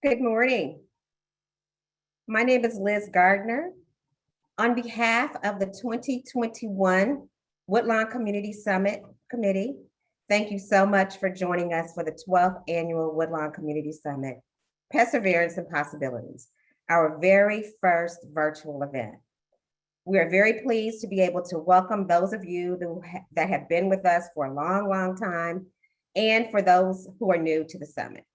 Good morning. My name is Liz Gardner. On behalf of the 2021 Woodlawn Community Summit Committee, thank you so much for joining us for the 12th Annual Woodlawn Community Summit, Perseverance and Possibilities, our very first virtual event. We are very pleased to be able to welcome those of you that have been with us for a long, long time, and for those who are new to the summit.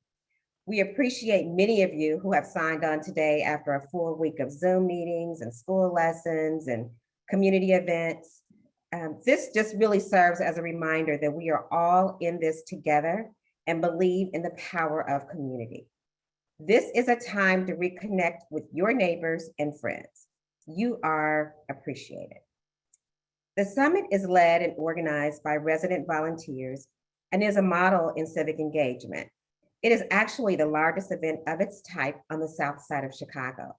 We appreciate many of you who have signed on today after a full week of Zoom meetings and school lessons and community events. This just really serves as a reminder that we are all in this together and believe in the power of community. This is a time to reconnect with your neighbors and friends. You are appreciated. The summit is led and organized by resident volunteers and is a model in civic engagement. It is actually the largest event of its type on the south side of Chicago.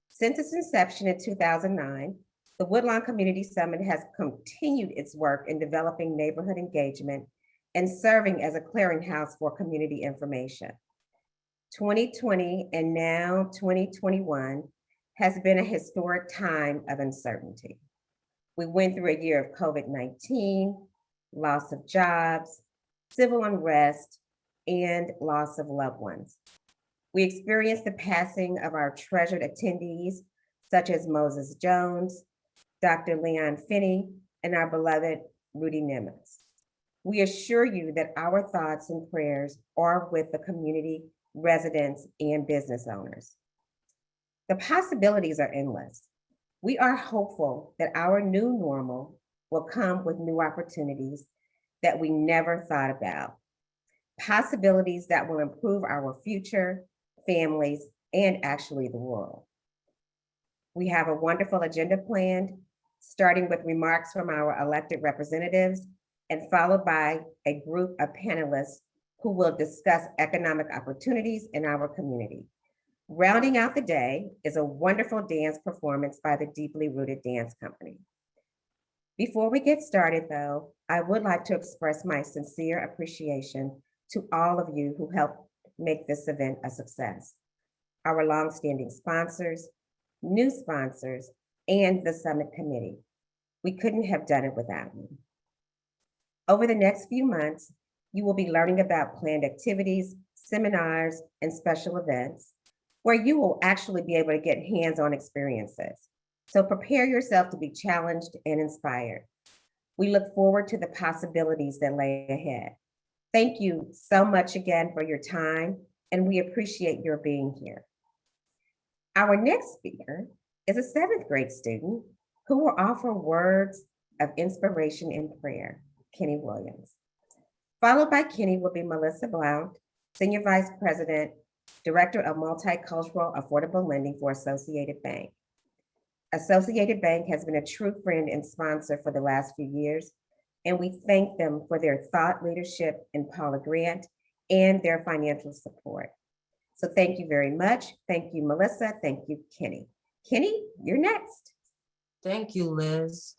Since its inception in 2009, the Woodlawn Community Summit has continued its work in developing neighborhood engagement and serving as a clearinghouse for community information. 2020 and now 2021 has been a historic time of uncertainty. We went through a year of COVID-19, loss of jobs, civil unrest, and loss of loved ones. We experienced the passing of our treasured attendees, such as Moses Jones, Dr. Leon Finney, and our beloved Rudy Nemox. We assure you that our thoughts and prayers are with the community, residents, and business owners. The possibilities are endless. We are hopeful that our new normal will come with new opportunities that we never thought about. Possibilities that will improve our future, families, and actually the world. We have a wonderful agenda planned, starting with remarks from our elected representatives and followed by a group of panelists who will discuss economic opportunities in our community. Rounding out the day is a wonderful dance performance by the Deeply Rooted Dance Company. Before we get started though, I would like to express my sincere appreciation to all of you who helped make this event a success. Our longstanding sponsors, new sponsors, and the Summit Committee. We couldn't have done it without you. Over the next few months, you will be learning about planned activities, seminars, and special events where you will actually be able to get hands-on experiences. So prepare yourself to be challenged and inspired. We look forward to the possibilities that lay ahead. Thank you so much again for your time, and we appreciate your being here. Our next speaker is a 7th grade student who will offer words of inspiration and prayer, Kenny Williams. Followed by Kenny will be Melissa Blount, Senior Vice President, Director of Multicultural Affordable Lending for Associated Bank. Associated Bank has been a true friend and sponsor for the last few years, and we thank them for their thought leadership in Paula Grant and their financial support. So thank you very much. Thank you, Melissa. Thank you, Kenny. Kenny, you're next. Thank you, Liz.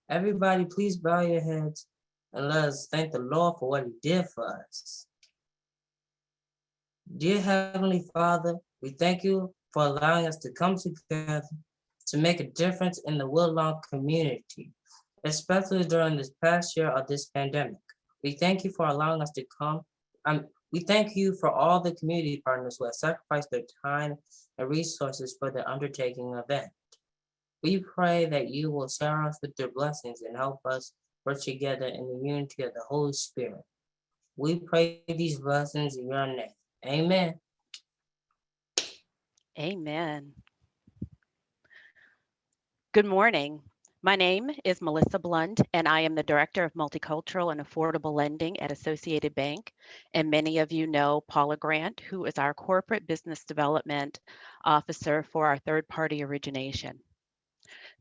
Everybody, please bow your heads and let us thank the Lord for what he did for us. Dear Heavenly Father, we thank you for allowing us to come together to make a difference in the Woodlawn community, especially during this past year of this pandemic. We thank you for allowing us to come. We thank you for all the community partners who have sacrificed their time and resources for the undertaking event. We pray that you will share us with your blessings and help us work together in the unity of the Holy Spirit. We pray these blessings in your name. Amen. Amen. Good morning. My name is Melissa Blunt, and I am the Director of Multicultural and Affordable Lending at Associated Bank. And many of you know Paula Grant, who is our Corporate Business Development Officer for our third-party origination.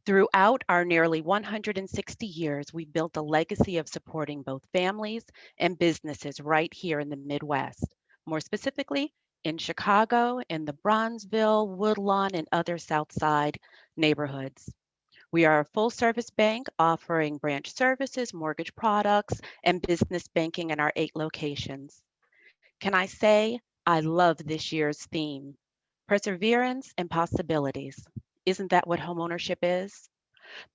Throughout our nearly 160 years, we've built a legacy of supporting both families and businesses right here in the Midwest. More specifically, in Chicago, in the Bronzeville, Woodlawn, and other South Side neighborhoods. We are a full-service bank offering branch services, mortgage products, and business banking in our 8 locations. Can I say I love this year's theme, perseverance and possibilities. Isn't that what homeownership is?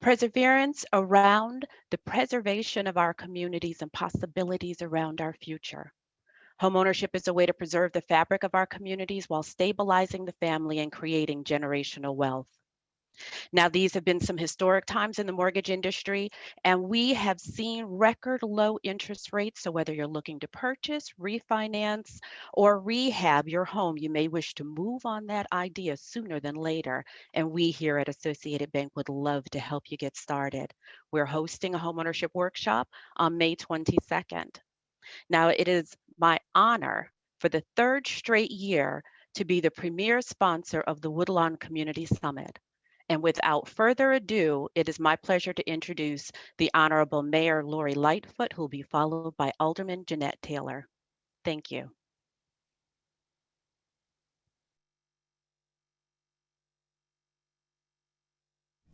Perseverance around the preservation of our communities and possibilities around our future. Homeownership is a way to preserve the fabric of our communities while stabilizing the family and creating generational wealth. Now, these have been some historic times in the mortgage industry, and we have seen record low interest rates. So, whether you're looking to purchase, refinance, or rehab your home, you may wish to move on that idea sooner than later. And we here at Associated Bank would love to help you get started. We're hosting a homeownership workshop on May 22nd. Now, it is my honor for the third straight year to be the premier sponsor of the Woodlawn Community Summit. And without further ado, it is my pleasure to introduce the Honorable Mayor Lori Lightfoot, who will be followed by Alderman Jeanette Taylor. Thank you.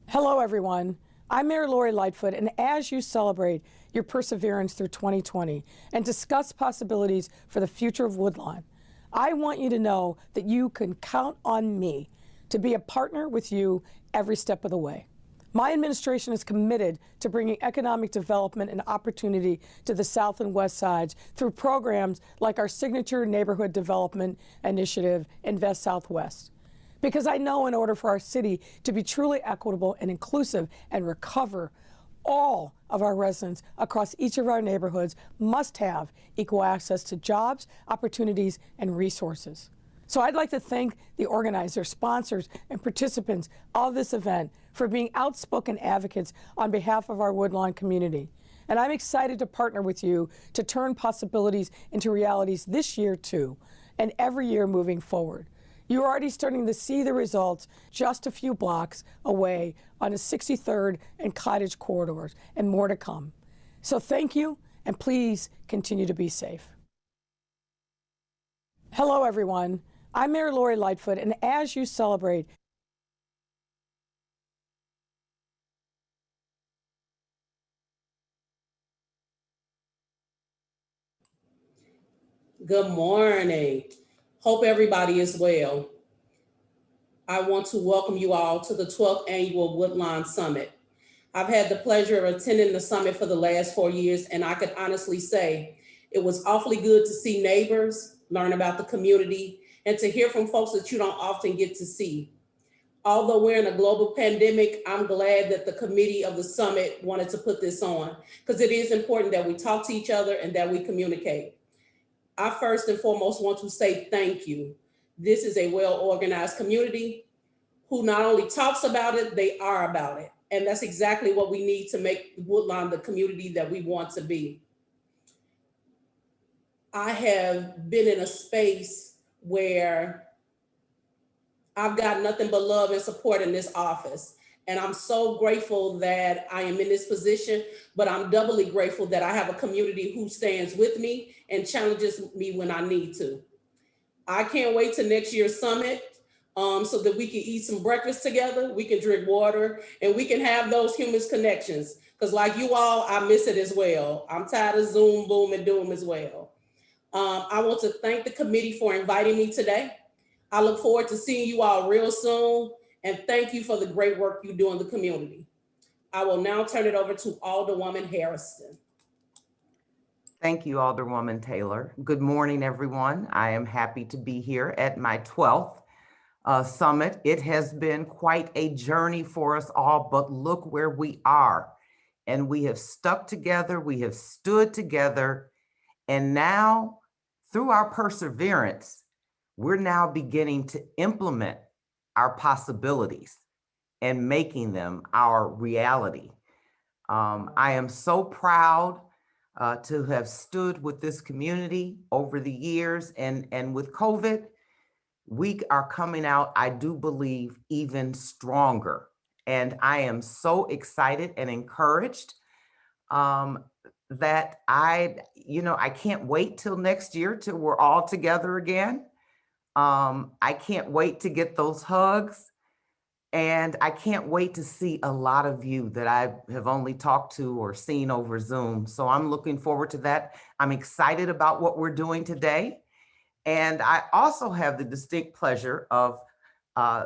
Hello, everyone. I'm Mayor Lori Lightfoot, and as you celebrate your perseverance through 2020 and discuss possibilities for the future of Woodlawn, I want you to know that you can count on me to be a partner with you every step of the way. My administration is committed to bringing economic development and opportunity to the South and West Sides through programs like our signature neighborhood development initiative, Invest Southwest. Because I know in order for our city to be truly equitable and inclusive and recover, all of our residents across each of our neighborhoods must have equal access to jobs, opportunities, and resources. So I'd like to thank the organizers, sponsors, and participants of this event for being outspoken advocates on behalf of our Woodlawn community. And I'm excited to partner with you to turn possibilities into realities this year too, and every year moving forward. You're already starting to see the results just a few blocks away on the 63rd and Cottage corridors, and more to come. So thank you, and please continue to be safe. Hello, everyone. I'm Mayor Lori Lightfoot, and as you celebrate Good morning. Hope everybody is well. I want to welcome you all to the 12th Annual Woodlawn Summit. I've had the pleasure of attending the summit for the last 4 years, and I could honestly say it was awfully good to see neighbors, learn about the community, and to hear from folks that you don't often get to see. Although we're in a global pandemic, I'm glad that the committee of the summit wanted to put this on, because it is important that we talk to each other and that we communicate. I first and foremost want to say thank you. This is a well-organized community who not only talks about it, they are about it. And that's exactly what we need to make Woodlawn the community that we want to be. I have been in a space where I've got nothing but love and support in this office. And I'm so grateful that I am in this position, but I'm doubly grateful that I have a community who stands with me and challenges me when I need to. I can't wait to next year's summit so that we can eat some breakfast together, we can drink water, and we can have those human connections. Because like you all, I miss it as well. I'm tired of Zoom, boom, and doom as well. I want to thank the committee for inviting me today. I look forward to seeing you all real soon, and thank you for the great work you do in the community. I will now turn it over to Alderwoman Harrison. Thank you, Alderwoman Taylor. Good morning, everyone. I am happy to be here at my 12th summit. It has been quite a journey for us all, but look where we are. And we have stuck together, we have stood together, and now through our perseverance, we're now beginning to implement our possibilities and making them our reality. I am so proud to have stood with this community over the years, and with COVID, we are coming out, I do believe, even stronger. And I am so excited and encouraged that I can't wait till next year till we're all together again. I can't wait to get those hugs. And I can't wait to see a lot of you that I have only talked to or seen over Zoom. So I'm looking forward to that. I'm excited about what we're doing today. And I also have the distinct pleasure of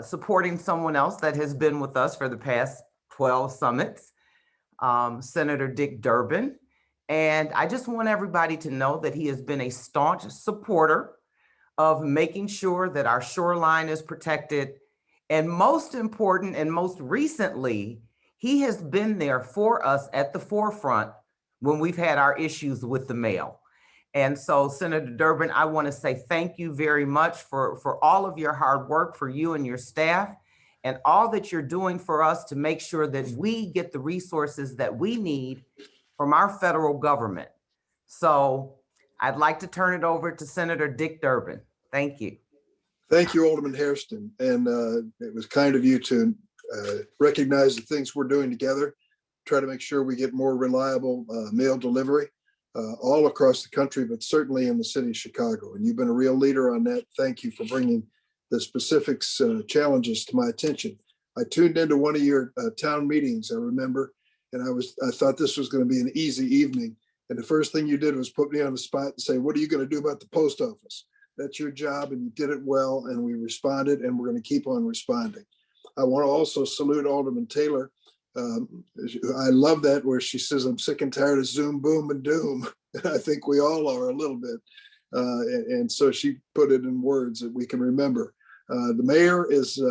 supporting someone else that has been with us for the past 12 summits, Senator Dick Durbin. And I just want everybody to know that he has been a staunch supporter of making sure that our shoreline is protected. And most important, and most recently, he has been there for us at the forefront when we've had our issues with the mail. And so, Senator Durbin, I want to say thank you very much for all of your hard work, for you and your staff, and all that you're doing for us to make sure that we get the resources that we need from our federal government. So I'd like to turn it over to Senator Dick Durbin. Thank you. Thank you, Alderman Hairston. And it was kind of you to recognize the things we're doing together, try to make sure we get more reliable mail delivery all across the country, but certainly in the city of Chicago. And you've been a real leader on that. Thank you for bringing the specifics, challenges to my attention. I tuned into one of your town meetings, I remember, and I thought this was going to be an easy evening. And the first thing you did was put me on the spot and say, what are you going to do about the post office? That's your job, and you did it well, and we responded, and we're going to keep on responding. I want to also salute Alderman Taylor. I love that where she says, I'm sick and tired of Zoom, boom, and doom. I think we all are a little bit. And so she put it in words that we can remember. The mayor is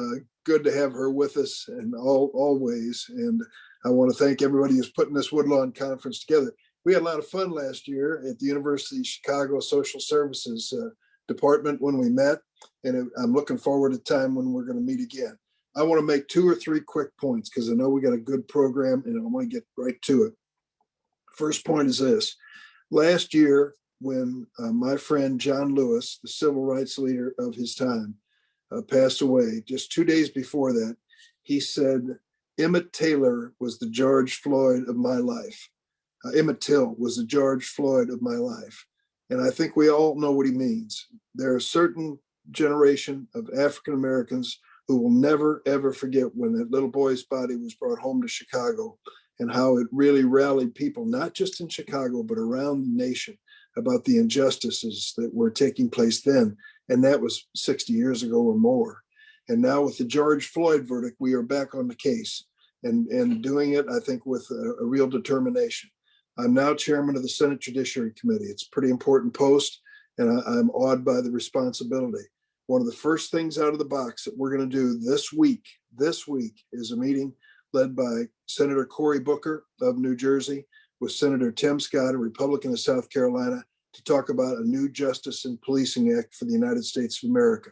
good to have her with us and always. And I want to thank everybody who's putting this Woodlawn conference together. We had a lot of fun last year at the University of Chicago Social Services Department when we met. And I'm looking forward to time when we're going to meet again. I want to make 2 or 3 quick points because I know we got a good program and I want to get right to it. First point is this. Last year, when my friend John Lewis, the civil rights leader of his time, passed away, just 2 days before that, he said, Emmett Taylor was the George Floyd of my life. Emmett Till was the George Floyd of my life. And I think we all know what he means. There are a certain generation of African Americans who will never, ever forget when that little boy's body was brought home to Chicago and how it really rallied people, not just in Chicago, but around the nation about the injustices that were taking place then. And that was 60 years ago or more. And now with the George Floyd verdict, we are back on the case and doing it, I think, with a real determination. I'm now chairman of the Senate Judiciary Committee. It's a pretty important post, and I'm awed by the responsibility. One of the first things out of the box that we're going to do this week is a meeting led by Senator Cory Booker of New Jersey with Senator Tim Scott, a Republican of South Carolina, to talk about a new Justice and Policing Act for the United States of America.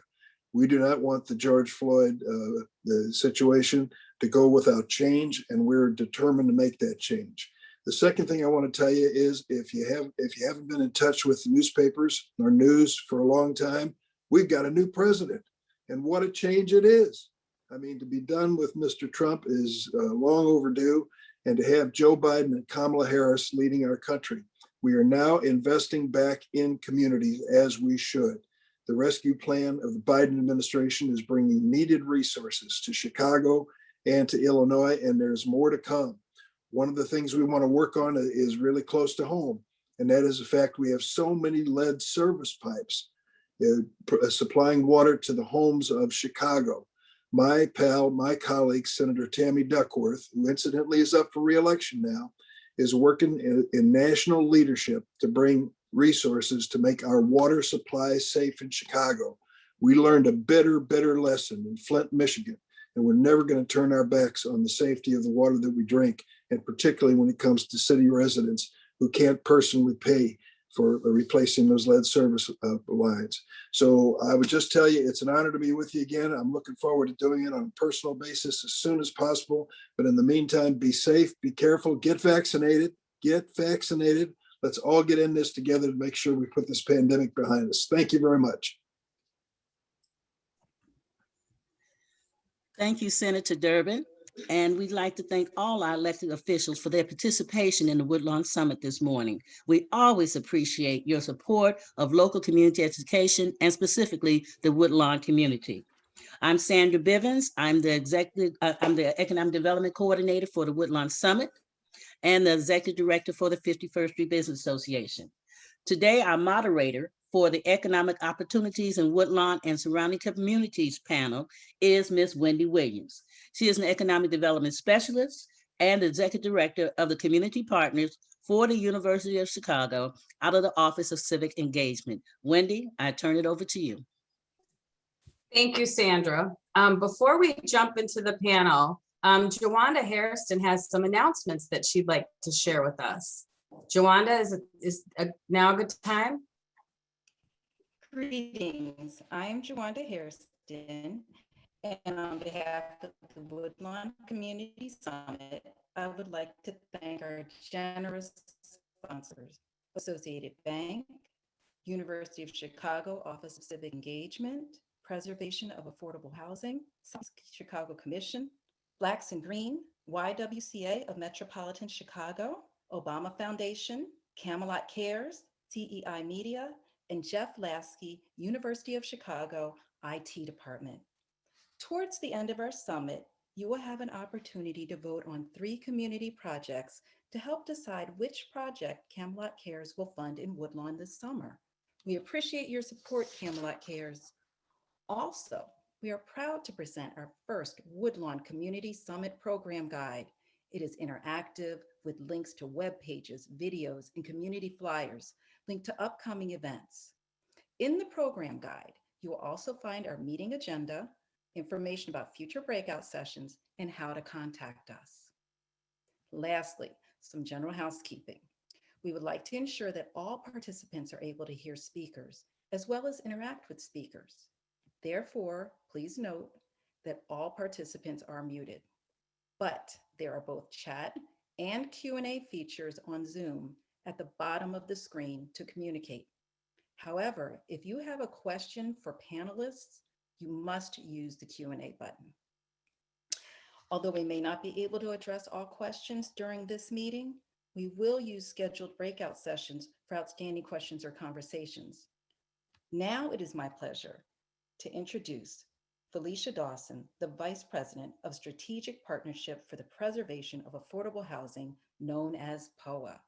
We do not want the George Floyd the situation to go without change, and we're determined to make that change. The second thing I want to tell you is if you haven't been in touch with the newspapers or news for a long time, we've got a new president, and what a change it is. I mean, to be done with Mr. Trump is long overdue, and to have Joe Biden and Kamala Harris leading our country. We are now investing back in communities as we should. The rescue plan of the Biden administration is bringing needed resources to Chicago and to Illinois, and there's more to come. One of the things we want to work on is really close to home, and that is the fact we have so many lead service pipes supplying water to the homes of Chicago. My pal, my colleague, Senator Tammy Duckworth, who incidentally is up for re-election now, is working in national leadership to bring resources to make our water supply safe in Chicago. We learned a bitter lesson in Flint, Michigan, and we're never going to turn our backs on the safety of the water that we drink, and particularly when it comes to city residents who can't personally pay for replacing those lead service lines. So I would just tell you, it's an honor to be with you again. I'm looking forward to doing it on a personal basis as soon as possible. But in the meantime, be safe, be careful, get vaccinated. Let's all get in this together to make sure we put this pandemic behind us. Thank you very much. Thank you, Senator Durbin. And we'd like to thank all our elected officials for their participation in the Woodlawn Summit this morning. We always appreciate your support of local community education and specifically the Woodlawn community. I'm Sandra Bivens. I'm the Economic Development Coordinator for the Woodlawn Summit and the Executive Director for the 51st Street Business Association. Today, our moderator for the Economic Opportunities in Woodlawn and Surrounding Communities panel is Ms. Wendy Williams. She is an economic development specialist and executive director of the Community Partners for the University of Chicago out of the Office of Civic Engagement. Wendy, I turn it over to you. Thank you, Sandra. Before we jump into the panel, Jawanda Hairston has some announcements that she'd like to share with us. Jawanda, is now a good time? Greetings. I am Jawanda Hairston, and on behalf of the Woodlawn Community Summit, I would like to thank our generous sponsors, Associated Bank, University of Chicago Office of Civic Engagement, Preservation of Affordable Housing, South Chicago Commission, Blacks and Green, YWCA of Metropolitan Chicago, Obama Foundation, Camelot Cares, CEI Media, and Jeff Lasky, University of Chicago IT Department. Towards the end of our summit, you will have an opportunity to vote on 3 community projects to help decide which project Camelot Cares will fund in Woodlawn this summer. We appreciate your support, Camelot Cares. Also, we are proud to present our first Woodlawn Community Summit Program Guide. It is interactive with links to web pages, videos, and community flyers linked to upcoming events. In the program guide, you will also find our meeting agenda, information about future breakout sessions, and how to contact us. Lastly, some general housekeeping. We would like to ensure that all participants are able to hear speakers, as well as interact with speakers. Therefore, please note that all participants are muted, but there are both chat and Q&A features on Zoom at the bottom of the screen to communicate. However, if you have a question for panelists, you must use the Q&A button. Although we may not be able to address all questions during this meeting, we will use scheduled breakout sessions for outstanding questions or conversations. Now it is my pleasure to introduce Felicia Dawson, the Vice President of Strategic Partnership for the Preservation of Affordable Housing, known as POA.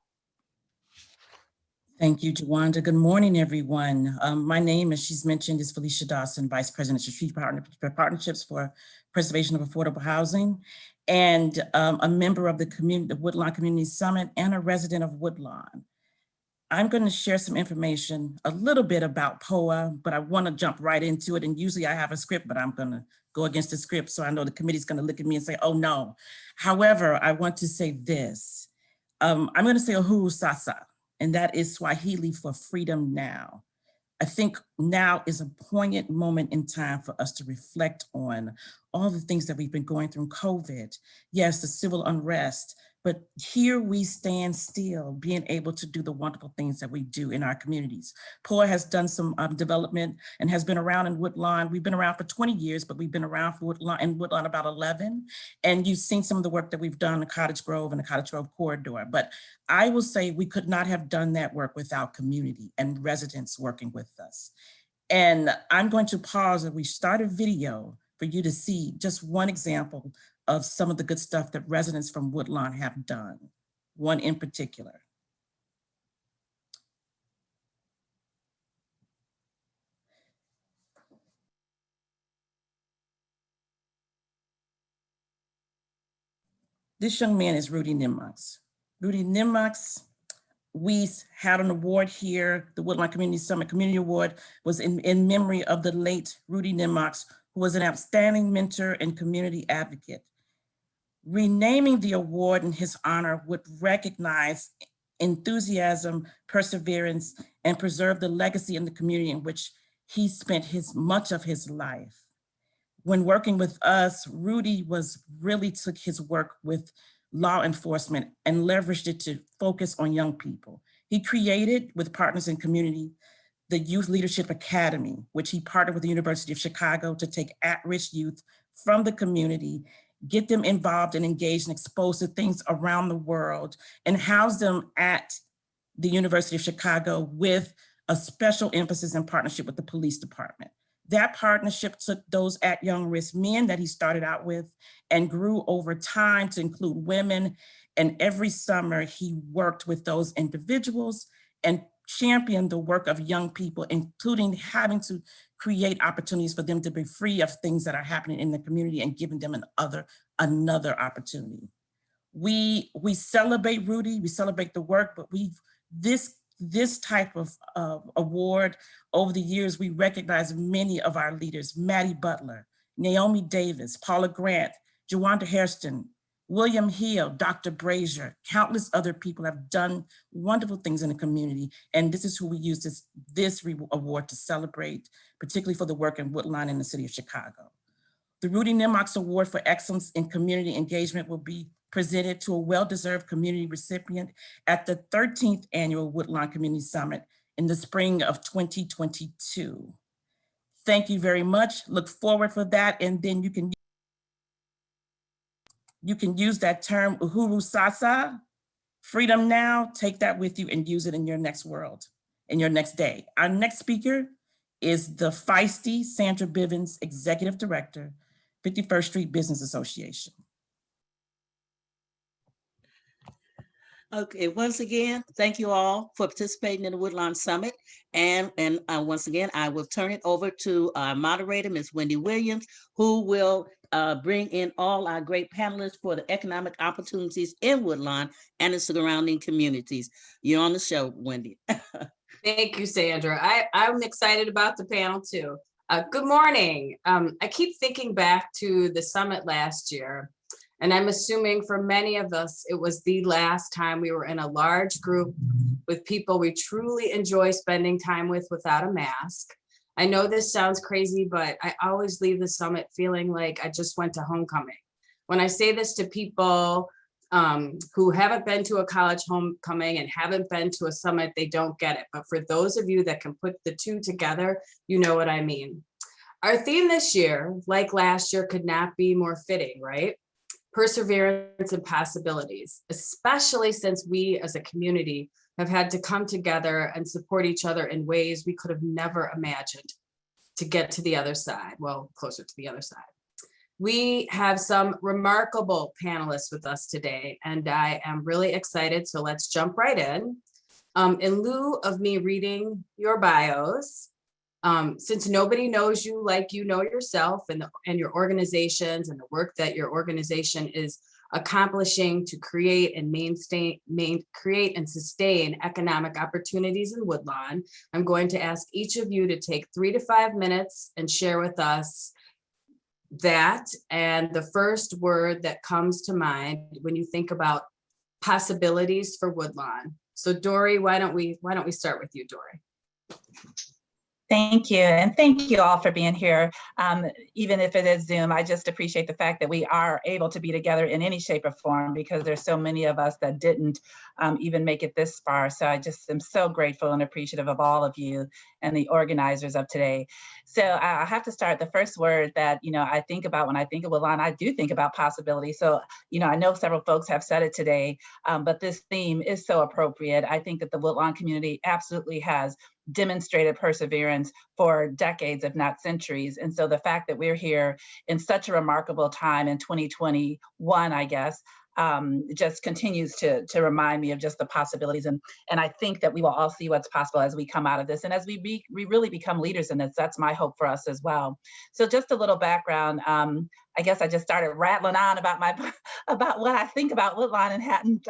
Thank you, Jawanda. Good morning, everyone. My name, as she's mentioned, is Felicia Dawson, Vice President of Strategic Partnerships for Preservation of Affordable Housing, and a member of the Woodlawn Community Summit and a resident of Woodlawn. I'm going to share some information, a little bit about POA, but I want to jump right into it. And usually I have a script, but I'm going to go against the script. So I know the committee's going to look at me and say, oh no. However, I want to say this. I'm going to say Uhuru Sasa, and that is Swahili for freedom now. I think now is a poignant moment in time for us to reflect on all the things that we've been going through, COVID, yes, the civil unrest, but here we stand still, being able to do the wonderful things that we do in our communities. POA has done some development and has been around in Woodlawn. We've been around for 20 years, but we've been around for Woodlawn about 11. And you've seen some of the work that we've done in the Cottage Grove and the Cottage Grove corridor. But I will say we could not have done that work without community and residents working with us. And I'm going to pause and we start a video for you to see just one example of some of the good stuff that residents from Woodlawn have done, one in particular. This young man is Rudy Nemox. Rudy Nemox, we had an award here, the Woodlawn Community Summit Community Award was in memory of the late Rudy Nemox, who was an outstanding mentor and community advocate. Renaming the award in his honor would recognize enthusiasm, perseverance, and preserve the legacy in the community in which he spent much of his life. When working with us, Rudy really took his work with law enforcement and leveraged it to focus on young people. He created, with partners in community, the Youth Leadership Academy, which he partnered with the University of Chicago to take at-risk youth from the community, get them involved and engaged and exposed to things around the world, and house them at the University of Chicago with a special emphasis and partnership with the police department. That partnership took those at young risk men that he started out with and grew over time to include women. And every summer he worked with those individuals and champion the work of young people, including having to create opportunities for them to be free of things that are happening in the community and giving them another opportunity. We celebrate Rudy, we celebrate the work, but this type of award over the years, we recognize many of our leaders: Maddie Butler, Naomi Davis, Paula Grant, Jawanda Hairston, William Hill, Dr. Brazier. Countless other people have done wonderful things in the community, and this is who we use this award to celebrate, particularly for the work in Woodlawn in the city of Chicago. The Rudy Nemox Award for Excellence in Community Engagement will be presented to a well-deserved community recipient at the 13th Annual Woodlawn Community Summit in the spring of 2022. Thank you very much. Look forward for that, and then you can use that term, uhuru sasa, freedom now. Take that with you and use it in your next world, in your next day. Our next speaker is the feisty Sandra Bivens, Executive Director, 51st Street Business Association. Okay, once again, thank you all for participating in the Woodlawn Summit. And once again, I will turn it over to our moderator, Ms. Wendy Williams, who will bring in all our great panelists for the economic opportunities in Woodlawn and the surrounding communities. You're on the show, Wendy. Thank you, Sandra. I'm excited about the panel too. Good morning. I keep thinking back to the summit last year, and I'm assuming for many of us, it was the last time we were in a large group with people we truly enjoy spending time with without a mask. I know this sounds crazy, but I always leave the summit feeling like I just went to homecoming. When I say this to people who haven't been to a college homecoming and haven't been to a summit, they don't get it. But for those of you that can put the two together, you know what I mean. Our theme this year, like last year, could not be more fitting, right? Perseverance and possibilities, especially since we as a community have had to come together and support each other in ways we could have never imagined to get to the other side, well, closer to the other side. We have some remarkable panelists with us today, and I am really excited, so let's jump right in. In lieu of me reading your bios, since nobody knows you like you know yourself and your organizations and the work that your organization is accomplishing to create and sustain economic opportunities in Woodlawn, I'm going to ask each of you to take 3 to 5 minutes and share with us that and the first word that comes to mind when you think about possibilities for Woodlawn. So Dory, why don't we start with you, Dory? Thank you. And thank you all for being here. Even if it is Zoom, I just appreciate the fact that we are able to be together in any shape or form, because there's so many of us that didn't even make it this far. So I just am so grateful and appreciative of all of you and the organizers of today. So I have to start. The first word that, I think about when I think of Woodlawn, I do think about possibility. So, I know several folks have said it today, but this theme is so appropriate. I think that the Woodlawn community absolutely has demonstrated perseverance for decades, if not centuries. And so the fact that we're here in such a remarkable time in 2021, I guess, just continues to remind me of just the possibilities. And I think that we will all see what's possible as we come out of this. And as we really become leaders in this, that's my hope for us as well. So just a little background. I guess I just started rattling on about what I think about Woodlawn and hadn't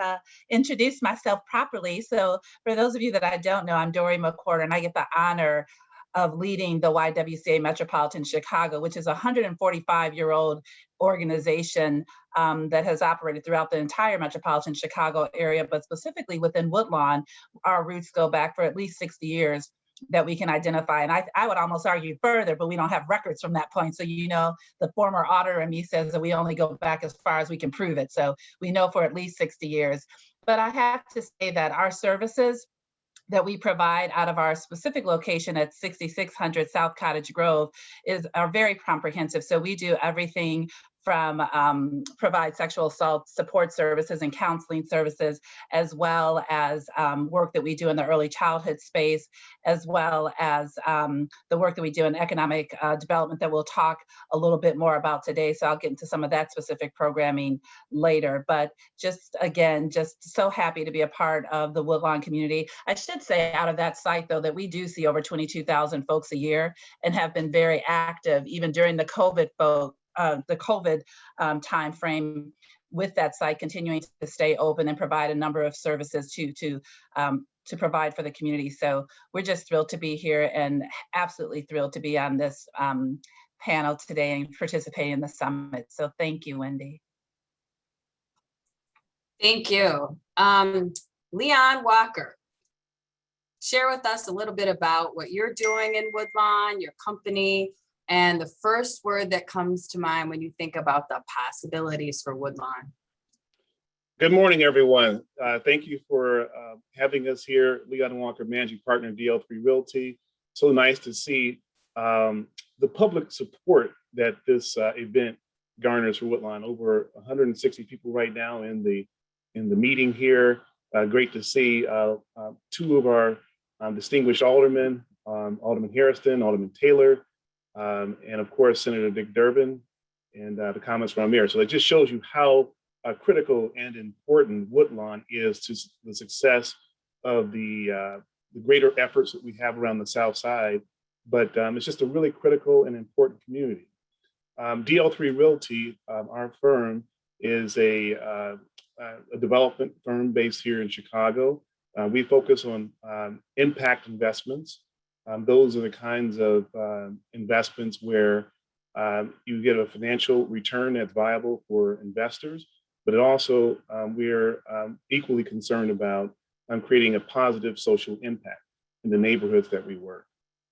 introduced myself properly. So for those of you that I don't know, I'm Dory McCord, and I get the honor of leading the YWCA Metropolitan Chicago, which is a 145-year-old organization that has operated throughout the entire metropolitan Chicago area, but specifically within Woodlawn, our roots go back for at least 60 years that we can identify. And I would almost argue further, but we don't have records from that point. So, the former auditor in me says that we only go back as far as we can prove it. So we know for at least 60 years. But I have to say that our services that we provide out of our specific location at 6600 South Cottage Grove are very comprehensive. So we do everything provide sexual assault support services and counseling services, as well as work that we do in the early childhood space, as well as the work that we do in economic development that we'll talk a little bit more about today. So I'll get into some of that specific programming later. But just again, just so happy to be a part of the Woodlawn community. I should say out of that site, though, that we do see over 22,000 folks a year and have been very active even during the COVID time frame, with that site continuing to stay open and provide a number of services to provide for the community. So we're just thrilled to be here and absolutely thrilled to be on this panel today and participating in the summit. So thank you, Wendy. Thank you. Leon Walker, share with us a little bit about what you're doing in Woodlawn, your company, and the first word that comes to mind when you think about the possibilities for Woodlawn. Good morning, everyone. Thank you for having us here. Leon Walker, Managing Partner, Dl3 Realty. So nice to see the public support that this event garners for Woodlawn. Over 160 people right now in the meeting here. Great to see two of our distinguished aldermen, Alderman Hairston, Alderman Taylor, and of course, Senator Dick Durbin, and the comments from our mayor. So it just shows you how critical and important Woodlawn is to the success of the greater efforts that we have around the South Side. But it's just a really critical and important community. Dl3 Realty, our firm, is a development firm based here in Chicago. We focus on impact investments. Those are the kinds of investments where you get a financial return that's viable for investors, but it also we're equally concerned about creating a positive social impact in the neighborhoods that we work.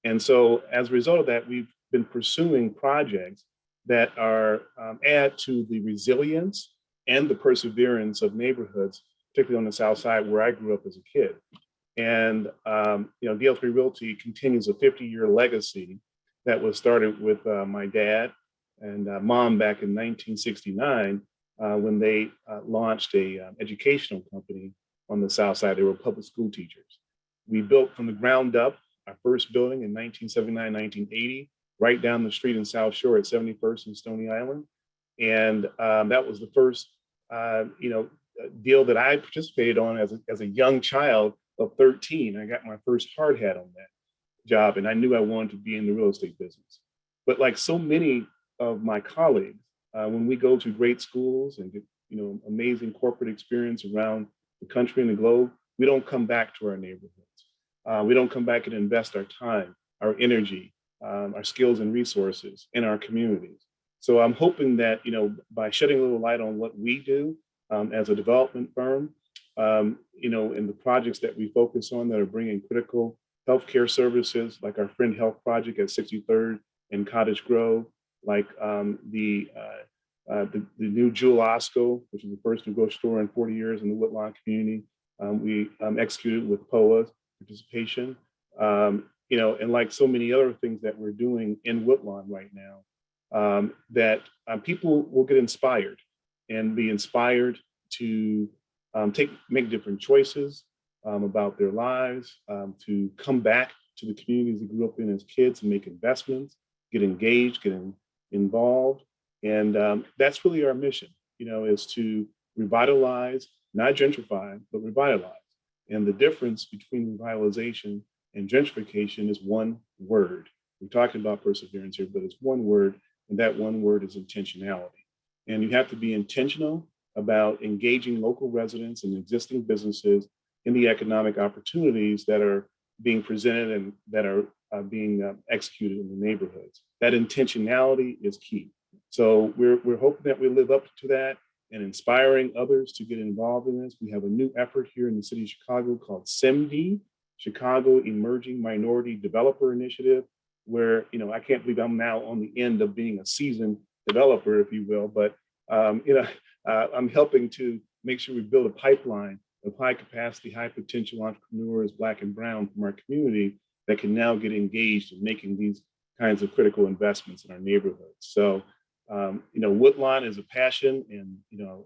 And so as a result of that, we've been pursuing projects that are add to the resilience and the perseverance of neighborhoods, particularly on the South Side where I grew up as a kid. And Dl3 Realty continues a 50-year legacy that was started with my dad and mom back in 1969 when they launched a educational company on the South Side. They were public school teachers. We built from the ground up our first building in 1979, 1980, right down the street in South Shore at 71st and Stony Island. And that was the first deal that I participated on as a young child of 13. I got my first hard hat on that job, and I knew I wanted to be in the real estate business. But like so many of my colleagues, when we go to great schools and get amazing corporate experience around the country and the globe, we don't come back to our neighborhoods. We don't come back and invest our time, our energy, our skills and resources in our communities. So I'm hoping that by shedding a little light on what we do as a development firm, in the projects that we focus on that are bringing critical healthcare services, like our Friend Health Project at 63rd and Cottage Grove, like the new Juilliard, which is the first new grocery store in 40 years in the Woodlawn community. We executed with POA's participation, and like so many other things that we're doing in Woodlawn right now, that people will get inspired and be inspired to make different choices about their lives, to come back to the communities they grew up in as kids and make investments, get engaged, get involved. And that's really our mission, is to revitalize, not gentrify, but revitalize. And the difference between revitalization and gentrification is one word. We're talking about perseverance here, but it's one word, and that one word is intentionality. And you have to be intentional about engaging local residents and existing businesses in the economic opportunities that are being presented and that are being executed in the neighborhoods. That intentionality is key. So we're hoping that we live up to that and inspiring others to get involved in this. We have a new effort here in the city of Chicago called SIMD, Chicago Emerging Minority Developer Initiative, where, I can't believe I'm now on the end of being a seasoned developer, if you will, but I'm helping to make sure we build a pipeline of high capacity, high potential entrepreneurs, Black and Brown from our community that can now get engaged in making these kinds of critical investments in our neighborhoods. So Woodlawn is a passion, and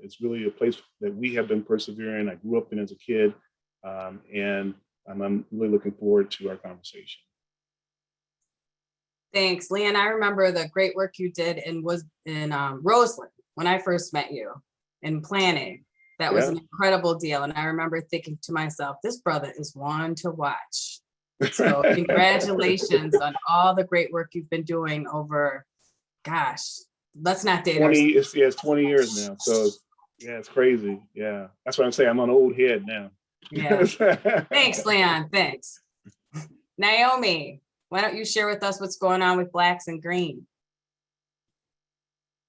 it's really a place that we have been persevering. I grew up in as a kid, and I'm really looking forward to our conversation. Thanks, Leanne. I remember the great work you did in Roseland when I first met you in planning. That was an incredible deal. And I remember thinking to myself, this brother is one to watch. So congratulations on all the great work you've been doing over, gosh, let's not date 20, it's 20 years now. So it's crazy. Yeah. That's what I'm saying. I'm an old head now. Yeah. Thanks, Leon. Thanks. Naomi, why don't you share with us what's going on with Blacks and Green?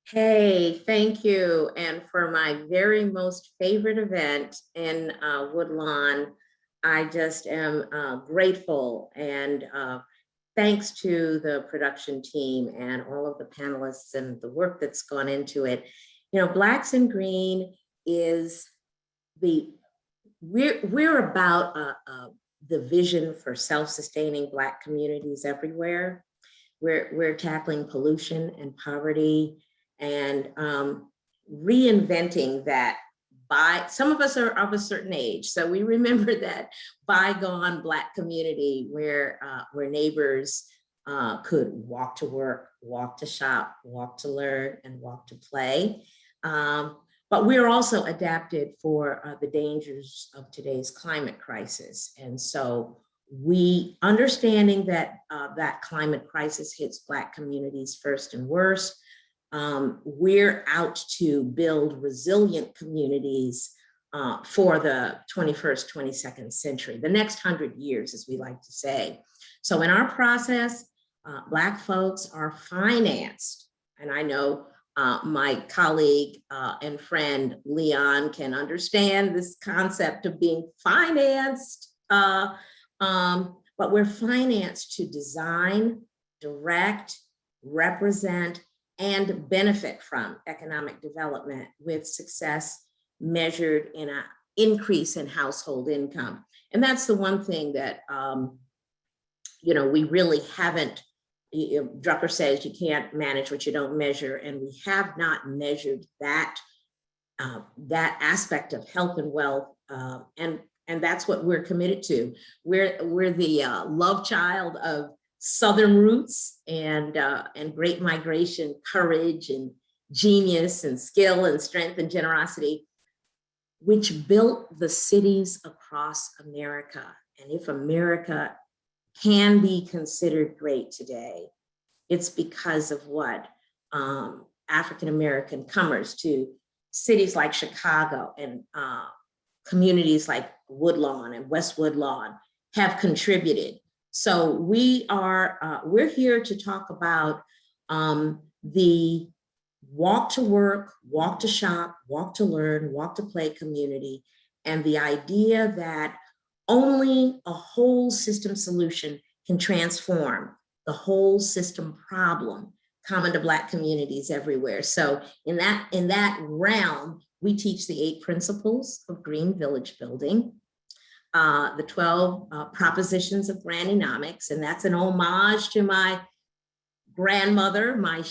Hey, thank you. And for my very most favorite event in Woodlawn, I just am grateful, and thanks to the production team and all of the panelists and the work that's gone into it. Blacks and Green is we're about the vision for self-sustaining Black communities everywhere. We're tackling pollution and poverty and reinventing that. Some of us are of a certain age, so we remember that bygone Black community where neighbors could walk to work, walk to shop, walk to learn, and walk to play. But we're also adapted for the dangers of today's climate crisis. And so understanding that that climate crisis hits Black communities first and worst, we're out to build resilient communities for the 21st, 22nd century, the next 100 years, as we like to say. So in our process, Black folks are financed. And I know my colleague and friend, Leon, can understand this concept of being financed, but we're financed to design, direct, represent, and benefit from economic development with success measured in an increase in household income. And that's the one thing that, we really haven't. Drucker says you can't manage what you don't measure, and we have not measured that aspect of health and wealth, and that's what we're committed to. We're the love child of Southern roots and great migration, courage and genius and skill and strength and generosity, which built the cities across America. And if America can be considered great today, it's because of what African-American comers to cities like Chicago and communities like Woodlawn and West Woodlawn have contributed. So we're here to talk about the walk to work, walk to shop, walk to learn, walk to play community, and the idea that only a whole system solution can transform the whole system problem common to Black communities everywhere. So in that realm, we teach the 8 principles of green village building, the 12 propositions of Grannynomics, and that's an homage to my grandmother, my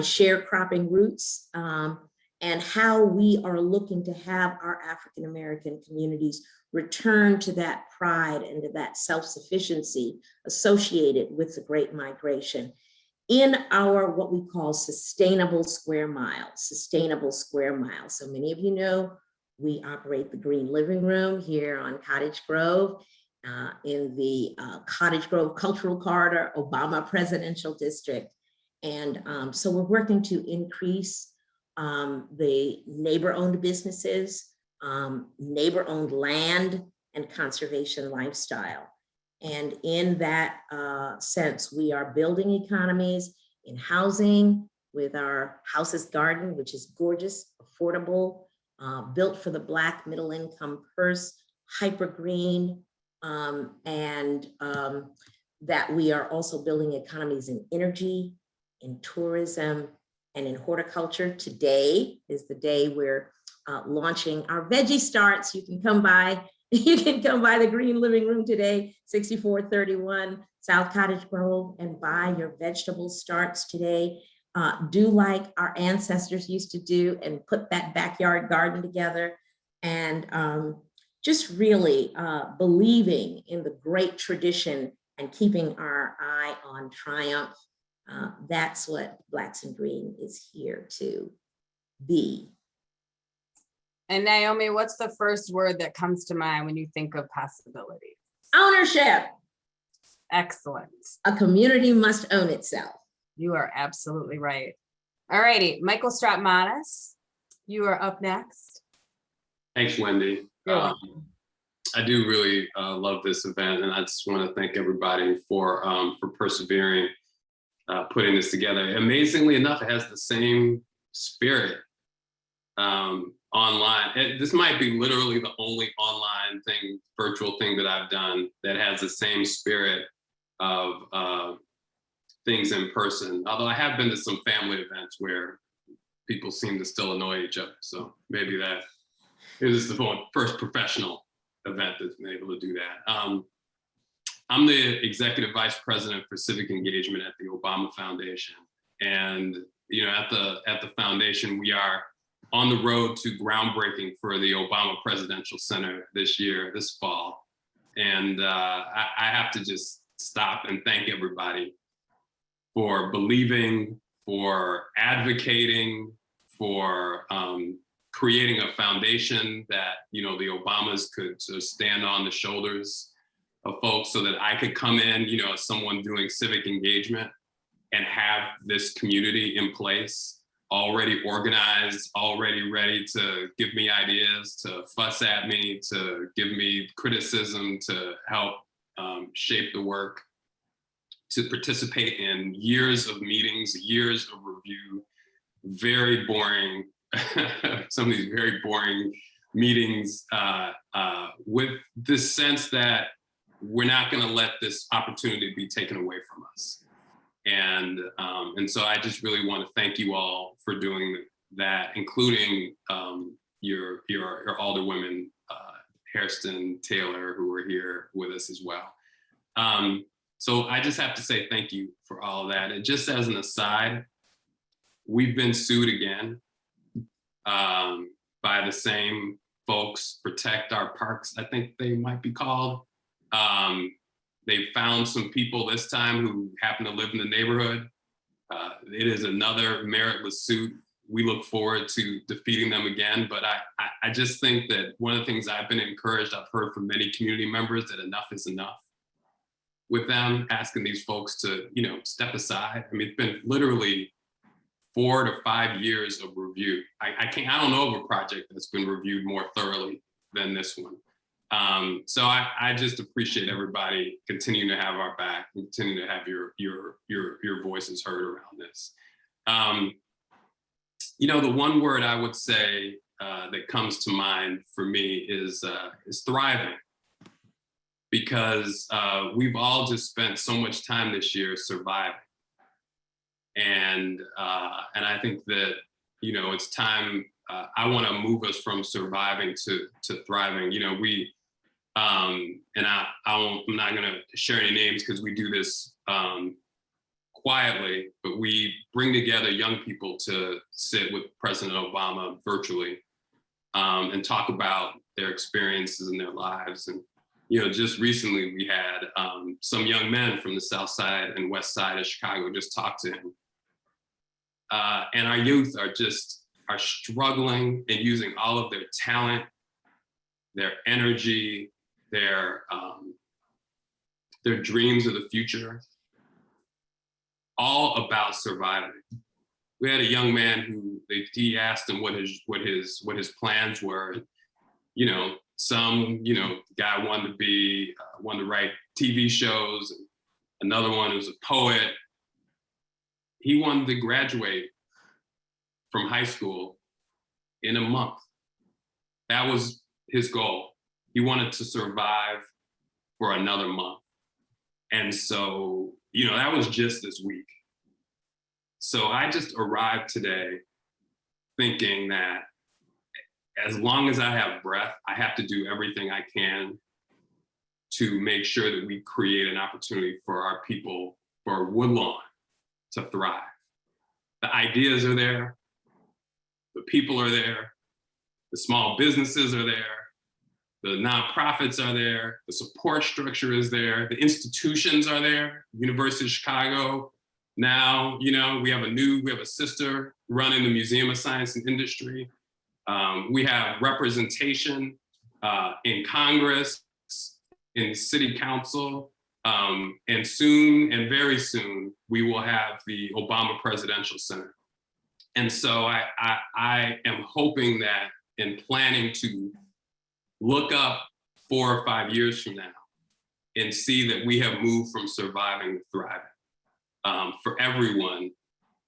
sharecropping roots, and how we are looking to have our African-American communities return to that pride and to that self-sufficiency associated with the Great Migration in our what we call sustainable square miles. So many of you know we operate the Green Living Room here on Cottage Grove in the Cottage Grove Cultural Corridor, Obama Presidential District. And so we're working to increase the neighbor-owned businesses, neighbor-owned land, and conservation lifestyle. And in that sense, we are building economies in housing with our Houses Garden, which is gorgeous, affordable, built for the Black middle income purse, hyper green, and that we are also building economies in energy, in tourism, and in horticulture. Today is the day we're launching our veggie starts. You can come by the Green Living Room today, 6431 South Cottage Grove, and buy your vegetable starts today. do like our ancestors used to do and put that backyard garden together, and just really believing in the great tradition and keeping our eye on triumph. That's what Blacks in Green is here to be. And Naomi, what's the first word that comes to mind when you think of possibility? Ownership. Excellent. A community must own itself. You are absolutely right. All righty, Michael Stratmanis, you are up next. Thanks, Wendy. You're welcome. I do really love this event, and I just want to thank everybody for persevering, putting this together. Amazingly enough, it has the same spirit online. This might be literally the only online thing, virtual thing that I've done that has the same spirit of things in person. Although I have been to some family events where people seem to still annoy each other. So maybe that is the first professional event that's been able to do that. I'm the executive vice president for civic engagement at the Obama Foundation. And at the foundation, we are on the road to groundbreaking for the Obama Presidential Center this fall. And I have to just stop and thank everybody for believing, for advocating, for creating a foundation that the Obamas could sort of stand on the shoulders of folks, so that I could come in, as someone doing civic engagement, and have this community in place, already organized, already ready to give me ideas, to fuss at me, to give me criticism, to help shape the work, to participate in years of meetings, years of review, very boring, some of these very boring meetings, with this sense that we're not going to let this opportunity be taken away from us. And so I just really want to thank you all for doing that, including your alderwomen, Hairston, Taylor, who are here with us as well. So I just have to say thank you for all of that. And just as an aside, we've been sued again by the same folks, Protect Our Parks, I think they might be called. They found some people this time who happen to live in the neighborhood. It is another meritless suit. We look forward to defeating them again, but I just think that one of the things I've been encouraged, I've heard from many community members, that enough is enough with them, asking these folks to, step aside. I mean, it's been literally 4 to 5 years of review. I don't know of a project that's been reviewed more thoroughly than this one. So I just appreciate everybody continuing to have our back and continue to have your voices heard around this. The one word I would say that comes to mind for me is thriving, because we've all just spent so much time this year surviving. And I think that, it's time, I want to move us from surviving to thriving. And I'm not going to share any names because we do this quietly, but we bring together young people to sit with President Obama virtually and talk about their experiences in their lives. And, just recently we had some young men from the South Side and West Side of Chicago just talk to him. And our youth are struggling and using all of their talent, their energy, their dreams of the future, all about surviving. We had a young man who he asked him what his plans were. Some guy wanted to write TV shows. Another one was a poet. He wanted to graduate from high school in a month. That was his goal. He wanted to survive for another month. And so, that was just this week. So I just arrived today thinking that as long as I have breath, I have to do everything I can to make sure that we create an opportunity for our people, for Woodlawn, to thrive. The ideas are there. The people are there. The small businesses are there. The nonprofits are there. The support structure is there. The institutions are there. University of Chicago. Now, you know, we have a sister running the Museum of Science and Industry. We have representation in Congress, in City Council, and soon, and very soon, we will have the Obama Presidential Center. And so I am hoping that and planning to look up 4 or 5 years from now and see that we have moved from surviving to thriving for everyone,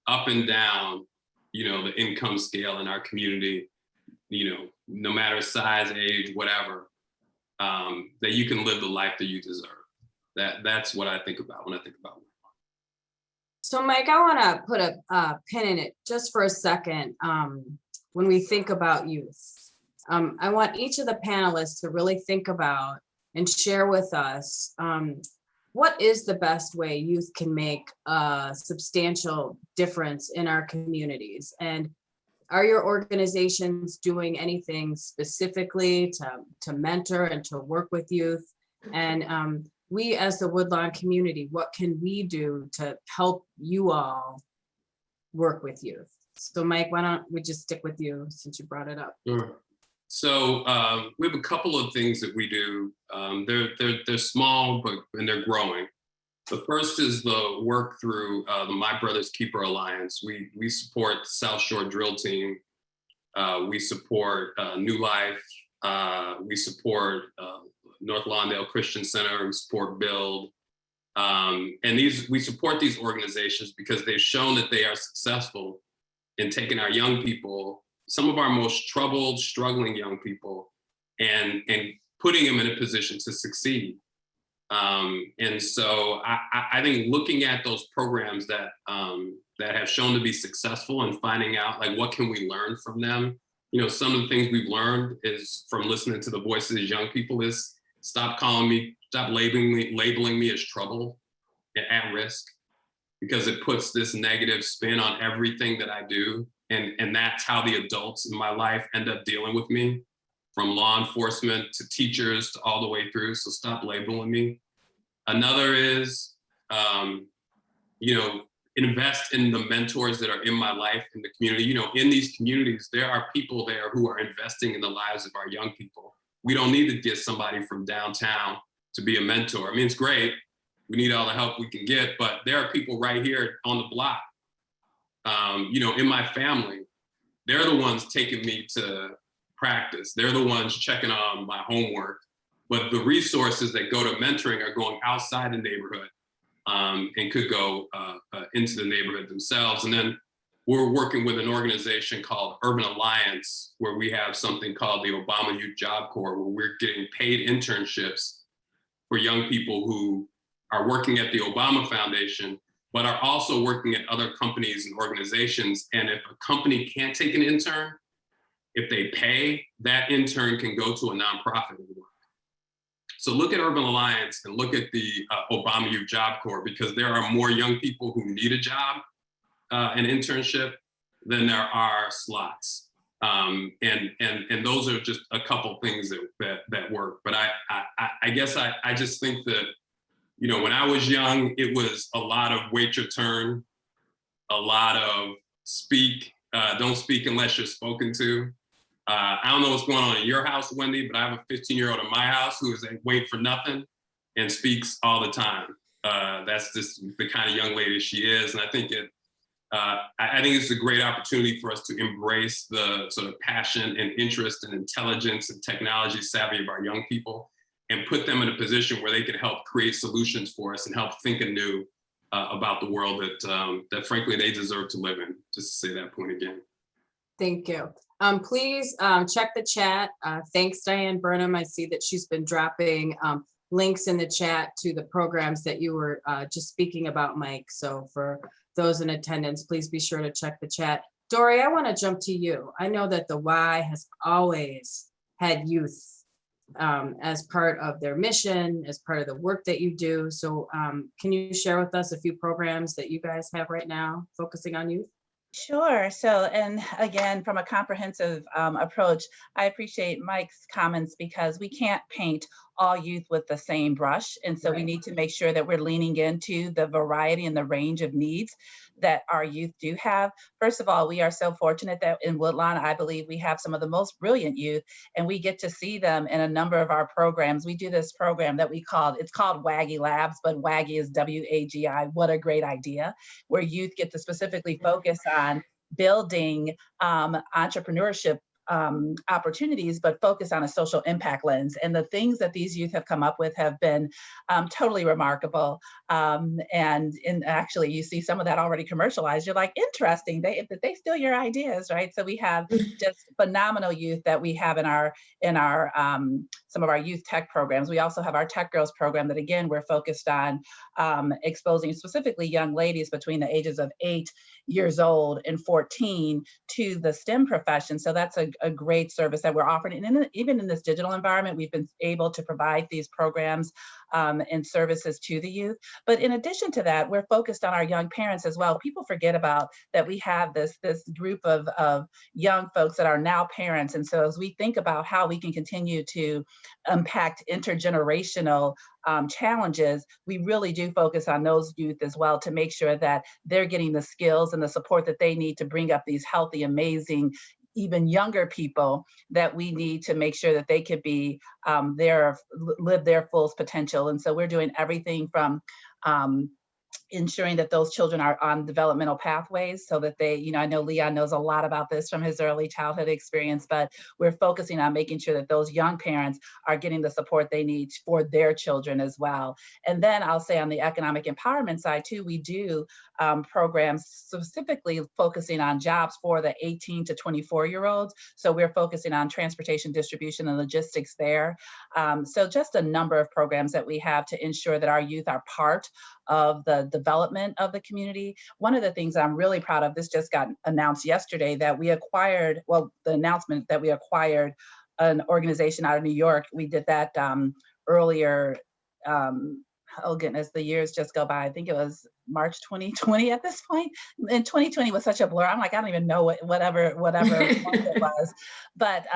up and down, you know, the income scale in our community, you know, no matter size, age, whatever, that you can live the life that you deserve. That's what I think about when I think about it. So Mike, I want to put a pin in it just for a second. When we think about youth, I want each of the panelists to really think about and share with us what is the best way youth can make a substantial difference in our communities? And are your organizations doing anything specifically to mentor and to work with youth? And we as the Woodlawn community, what can we do to help you all work with youth? So Mike, why don't we just stick with you since you brought it up? Sure. So we have a couple of things that we do. They're small, and they're growing. The first is the work through the My Brother's Keeper Alliance. We support the South Shore Drill Team. We support New Life. We support North Lawndale Christian Center. We support Build. And we support these organizations because they've shown that they are successful in taking our young people, some of our most troubled, struggling young people, and putting them in a position to succeed. And so I think looking at those programs that have shown to be successful and finding out like what can we learn from them. You know, some of the things we've learned is from listening to the voices of young people is stop labeling me as trouble and at risk, because it puts this negative spin on everything that I do. And that's how the adults in my life end up dealing with me, from law enforcement to teachers to all the way through. So stop labeling me. Another is, you know, invest in the mentors that are in my life in the community. You know, in these communities, there are people there who are investing in the lives of our young people. We don't need to get somebody from downtown to be a mentor. I mean, it's great. We need all the help we can get, but there are people right here on the block. You know, in my family, they're the ones taking me to practice. They're the ones checking on my homework. But the resources that go to mentoring are going outside the neighborhood and could go into the neighborhood themselves. And then we're working with an organization called Urban Alliance, where we have something called the Obama Youth Job Corps, where we're getting paid internships for young people who are working at the Obama Foundation, but are also working at other companies and organizations. And if a company can't take an intern, if they pay, that intern can go to a nonprofit and work. So look at Urban Alliance and look at the Obama Youth Job Corps, because there are more young people who need a job, an internship, than there are slots. And those are just a couple things that work. But I guess I just think that, you know, when I was young, it was a lot of wait your turn, a lot of don't speak unless you're spoken to. I don't know what's going on in your house, Wendy, but I have a 15-year-old in my house who is wait for nothing and speaks all the time. That's just the kind of young lady she is. And I think it's a great opportunity for us to embrace the sort of passion and interest and intelligence and technology savvy of our young people, and put them in a position where they can help create solutions for us and help think anew about the world that frankly they deserve to live in, just to say that point again. Thank you. Please check the chat. Thanks, Diane Burnham. I see that she's been dropping links in the chat to the programs that you were just speaking about, Mike. So for those in attendance, please be sure to check the chat. Dory, I want to jump to you. I know that the Y has always had youth as part of their mission, as part of the work that you do. So can you share with us a few programs that you guys have right now focusing on youth? Sure. So, and again, from a comprehensive approach, I appreciate Mike's comments because we can't paint all youth with the same brush. And so we need to make sure that we're leaning into the variety and the range of needs that our youth do have. First of all, we are so fortunate that in Woodlawn, I believe we have some of the most brilliant youth, and we get to see them in a number of our programs. We do this program that it's called WAGI Labs, but WAGI is WAGI. What a great idea, where youth get to specifically focus on building entrepreneurship opportunities, but focus on a social impact lens. And the things that these youth have come up with have been totally remarkable. And actually, you see some of that already commercialized. You're like, interesting, they steal your ideas, right? So we have just phenomenal youth that we have in our some of our youth tech programs. We also have our Tech Girls program that, again, we're focused on exposing specifically young ladies between the ages of 8 years old and 14 to the STEM profession. So that's a great service that we're offering. And even in this digital environment, we've been able to provide these programs and services to the youth. But in addition to that, we're focused on our young parents as well. People forget about that we have this group of young folks that are now parents. And so as we think about how we can continue to impact intergenerational challenges, we really do focus on those youth as well to make sure that they're getting the skills and the support that they need to bring up these healthy, amazing, even younger people that we need to make sure that they could be live their fullest potential. And so we're doing everything from ensuring that those children are on developmental pathways so that they, I know Leon knows a lot about this from his early childhood experience, but we're focusing on making sure that those young parents are getting the support they need for their children as well. And then I'll say on the economic empowerment side too, we do programs specifically focusing on jobs for the 18 to 24-year-olds. So we're focusing on transportation, distribution, and logistics there. So just a number of programs that we have to ensure that our youth are part of the development of the community. One of the things I'm really proud of, this just got announced yesterday, that we acquired, the announcement that we acquired an organization out of New York. We did that earlier. Oh goodness, the years just go by. I think it was March 2020 at this point. And 2020 was such a blur. I'm like, I don't even know whatever month it was. But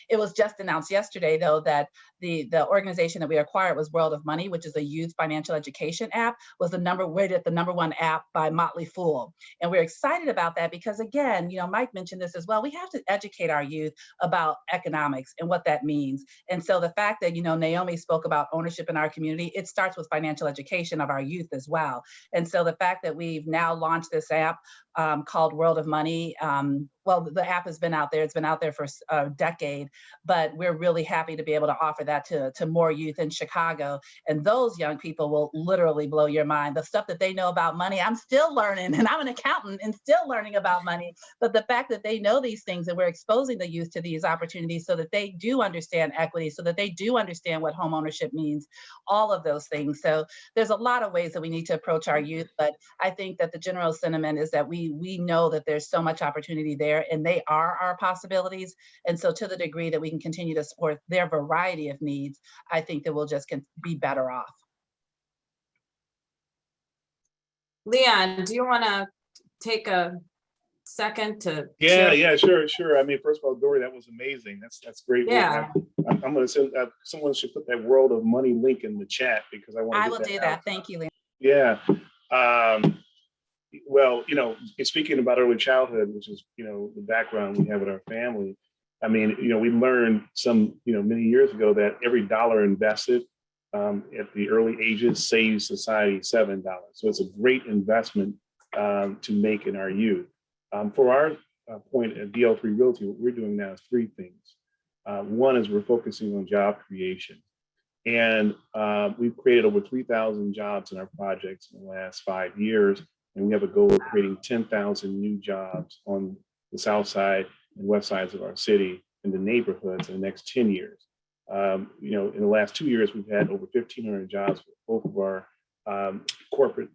it was just announced yesterday, though, that the organization that we acquired was World of Money, which is a youth financial education app, was rated the #1 app by Motley Fool. And we're excited about that because, again, Mike mentioned this as well. We have to educate our youth about economics and what that means. And so the fact that, Naomi spoke about ownership in our community, it starts with financial education of our youth as well. And so the fact that we've now launched this app called World of Money, the app has been out there. It's been out there for a decade, but we're really happy to be able to offer that to more youth in Chicago. And those young people will literally blow your mind. The stuff that they know about money, I'm still learning, and I'm an accountant and still learning about money. But the fact that they know these things and we're exposing the youth to these opportunities so that they do understand equity, so that they do understand what home ownership means, all of those things. So there's a lot of ways that we need to approach our youth, but I think that the general sentiment is that we know that there's so much opportunity there, and they are our possibilities. And so to the degree that we can continue to support their variety of needs, I think that we'll just be better off. Leon, do you want to take a second to Yeah, sure. I mean, first of all, Dory, that was amazing. That's great. Yeah. I'm going to send someone should put that World of Money link in the chat because I want to. I will do that. Thank you, Leon. Yeah. Well, speaking about early childhood, which is, the background we have in our family. I mean, we learned many years ago that every dollar invested at the early ages saves society $7. So it's a great investment to make in our youth. For our point at Dl3 Realty, what we're doing now is 3 things. One is we're focusing on job creation. And we've created over 3,000 jobs in our projects in the last 5 years. And we have a goal of creating 10,000 new jobs on the south side and west sides of our city in the neighborhoods in the next 10 years. In the last 2 years, we've had over 1,500 jobs with both of our corporate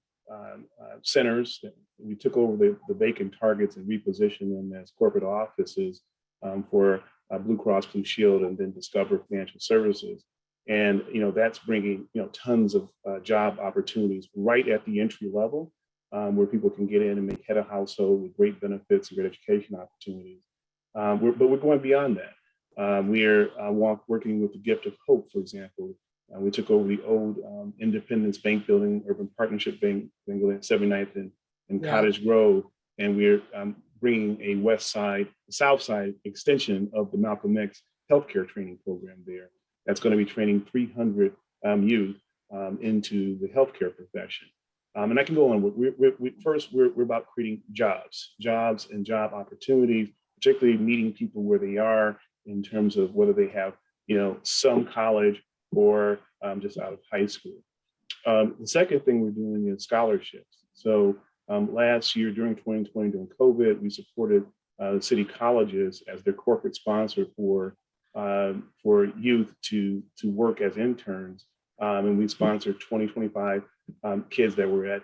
centers. We took over the vacant targets and repositioned them as corporate offices for Blue Cross Blue Shield and then Discover Financial Services. And that's bringing tons of job opportunities right at the entry level. where people can get in and make head of household with great benefits and great education opportunities. But we're going beyond that. We're working with the Gift of Hope, for example. We took over the old Independence Bank building, Urban Partnership Bank building at 79th and Cottage Grove, and we're bringing a South Side extension of the Malcolm X healthcare training program there. That's going to be training 300 youth into the healthcare profession. And I can go on. We're about creating jobs and job opportunities, particularly meeting people where they are in terms of whether they have, some college or just out of high school. The second thing we're doing is scholarships. So last year during 2020, during COVID, we supported the city colleges as their corporate sponsor for youth to work as interns. And we sponsored 25 kids that were at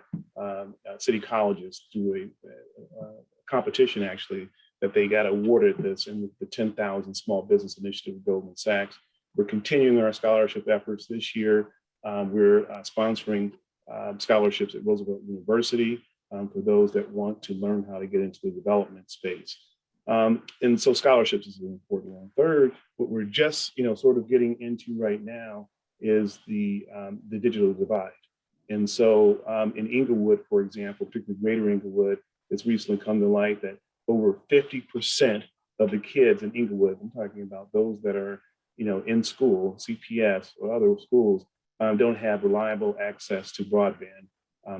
city colleges through a competition, actually, that they got awarded this in the 10,000 Small Business Initiative of Goldman Sachs. We're continuing our scholarship efforts this year. We're sponsoring scholarships at Roosevelt University for those that want to learn how to get into the development space. And so scholarships is an important one. Third, what we're just sort of getting into right now is the digital divide. And so in Inglewood, for example, particularly Greater Inglewood, it's recently come to light that over 50% of the kids in Inglewood, I'm talking about those that are in school, CPS or other schools, don't have reliable access to broadband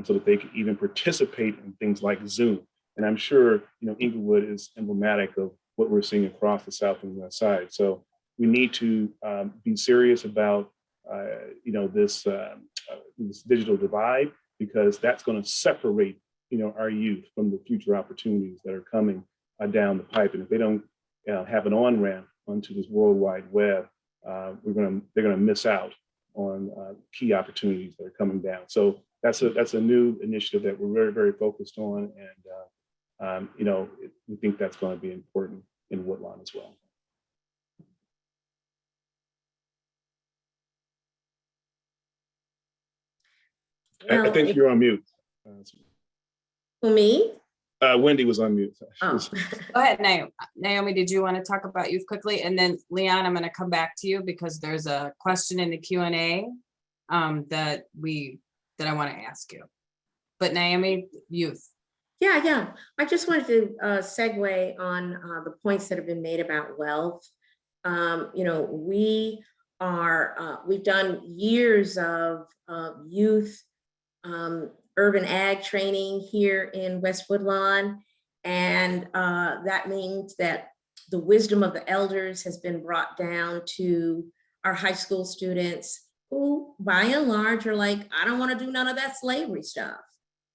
so that they can even participate in things like Zoom. And I'm sure Inglewood is emblematic of what we're seeing across the South and West Side. So we need to be serious about this digital divide, because that's going to separate our youth from the future opportunities that are coming down the pipe. And if they don't have an on-ramp onto this World Wide Web, they're going to miss out on key opportunities that are coming down. So that's a new initiative that we're very, very focused on, and we think that's going to be important in Woodlawn as well. I think you're on mute. For me? Wendy was on mute. Oh. Go ahead, Naomi. Naomi, did you want to talk about youth quickly? And then Leon, I'm going to come back to you because there's a question in the Q&A that I want to ask you. But Naomi, youth. Yeah. I just wanted to segue on the points that have been made about wealth. We've done years of youth urban ag training here in West Woodlawn. And that means that the wisdom of the elders has been brought down to our high school students who by and large are like, I don't want to do none of that slavery stuff.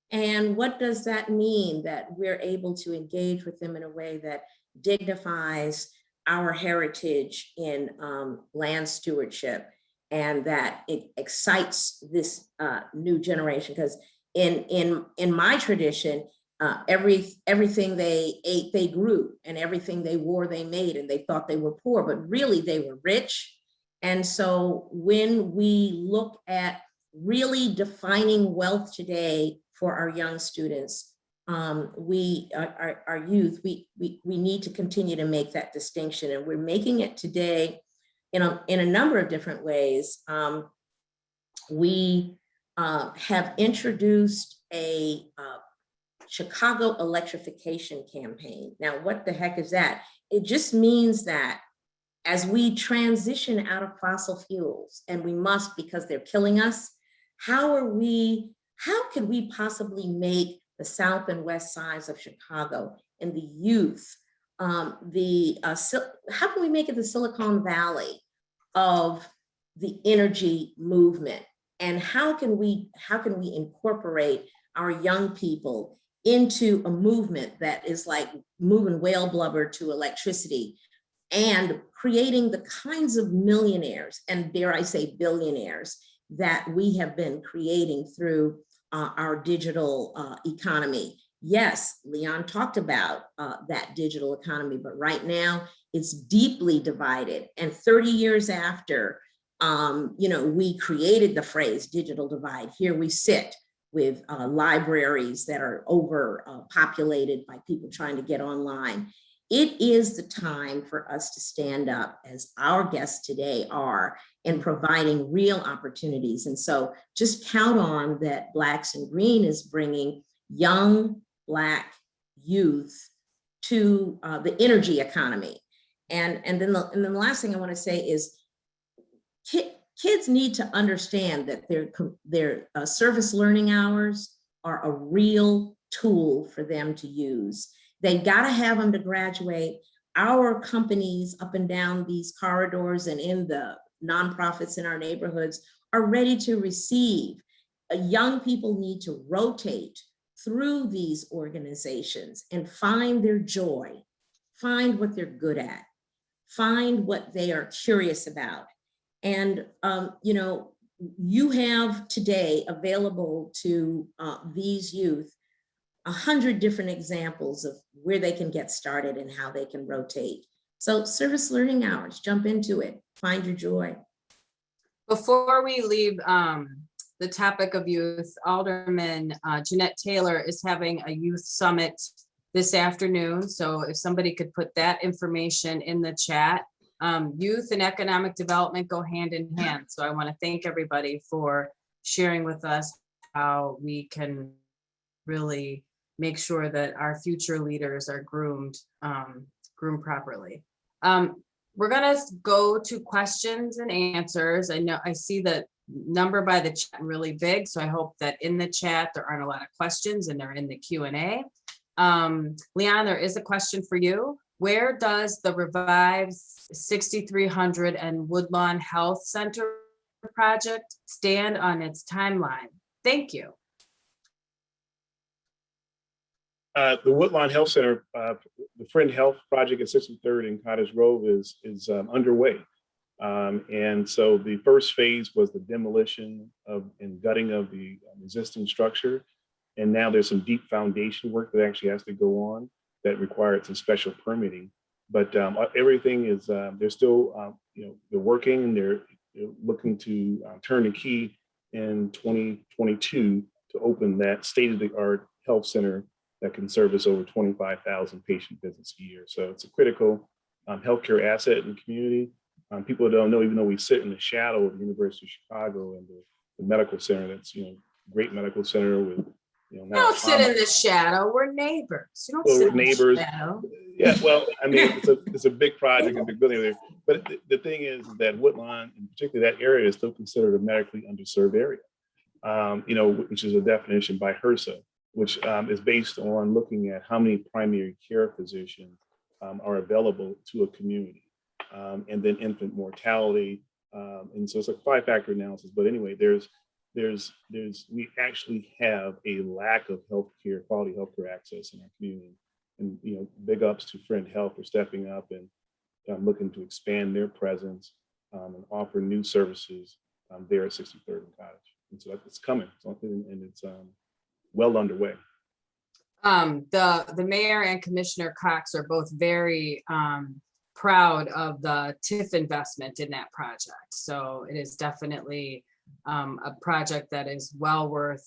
And what does that mean? That we're able to engage with them in a way that dignifies our heritage in land stewardship, and that it excites this new generation. Because in my tradition, everything they ate, they grew, and everything they wore, they made, and they thought they were poor, but really they were rich. And so when we look at really defining wealth today for our young students, our youth, we need to continue to make that distinction, and we're making it today in a number of different ways. We have introduced a Chicago electrification campaign. Now, what the heck is that? It just means that as we transition out of fossil fuels, and we must because they're killing us, how could we possibly make the South and West sides of Chicago and the youth, how can we make it the Silicon Valley of the energy movement? And how can we incorporate our young people into a movement that is like moving whale blubber to electricity, and creating the kinds of millionaires, and dare I say billionaires, that we have been creating through our digital economy. Yes, Leon talked about that digital economy, but right now it's deeply divided. And 30 years after, we created the phrase digital divide, here we sit with libraries that are overpopulated by people trying to get online. It is the time for us to stand up, as our guests today are, in providing real opportunities. And so just count on that Blacks in Green is bringing young Black youth to the energy economy. And then the last thing I want to say is kids need to understand that their service learning hours are a real tool for them to use. They got to have them to graduate. Our companies up and down these corridors and in the nonprofits in our neighborhoods are ready to receive. Young people need to rotate through these organizations and find their joy, find what they're good at, find what they are curious about. And, you have today available to these youth 100 different examples of where they can get started and how they can rotate. So service learning hours, jump into it, find your joy. Before we leave the topic of youth, Alderman Jeanette Taylor is having a youth summit this afternoon. So if somebody could put that information in the chat. Youth and economic development go hand in hand. So I want to thank everybody for sharing with us how we can really make sure that our future leaders are groomed properly. We're gonna go to questions and answers. I see the number by the chat really big, so I hope that in the chat there aren't a lot of questions and they're in the Q&A. Leon, there is a question for you. Where does the revived 6300 and Woodlawn Health Center project stand on its timeline? Thank you. The Woodlawn Health Center, the Friend Health Project at 63rd and Cottage Grove is underway. And so the first phase was the demolition and gutting of the existing structure. And now there's some deep foundation work that actually has to go on that required some special permitting. But everything is, they're still, they're working and they're looking to turn the key in 2022 to open that state-of-the-art health center that can service over 25,000 patient visits a year. So it's a critical healthcare asset in the community. People don't know, even though we sit in the shadow of the University of Chicago and the medical center, that's, great medical center with, Don't sit in the shadow. We're neighbors. You don't well, sit in neighbors. the shadow. Yeah, well, I mean, it's a big project, a big building there. But the thing is that Woodlawn, and particularly that area, is still considered a medically underserved area, which is a definition by HRSA, which is based on looking at how many primary care physicians are available to a community, and then infant mortality. And so it's a 5-factor analysis. But anyway, we actually have a lack of healthcare, quality healthcare access in our community. And big ups to Friend Health for stepping up and looking to expand their presence and offer new services there at 63rd and Cottage. And so it's coming, and it's well underway. The mayor and Commissioner Cox are both very proud of the TIF investment in that project. So it is definitely a project that is well worth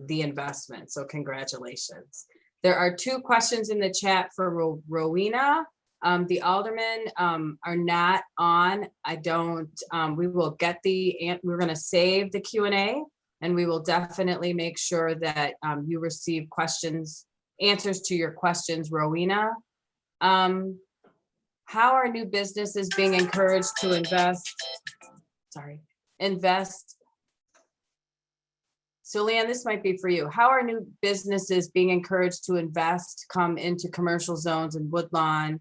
the investment. So congratulations. There are 2 questions in the chat for Rowena. The aldermen are not on. We will get we're going to save the Q&A, and we will definitely make sure that you receive answers to your questions, Rowena. How are new businesses being encouraged to invest? So Leanne, this might be for you. How are new businesses being encouraged to come into commercial zones in Woodlawn,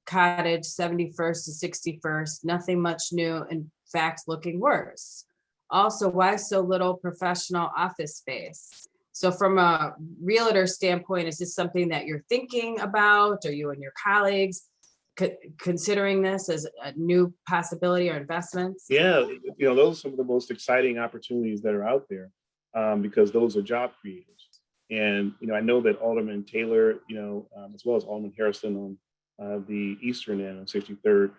Cottage, 71st to 61st? Nothing much new, in fact, looking worse. Also, why so little professional office space? So from a realtor standpoint, is this something that you're thinking about? Are you and your colleagues considering this as a new possibility or investments? Yeah, those are some of the most exciting opportunities that are out there. Because those are job creators. And, I know that Alderman Taylor, as well as Alderman Harrison on the eastern end of 63rd,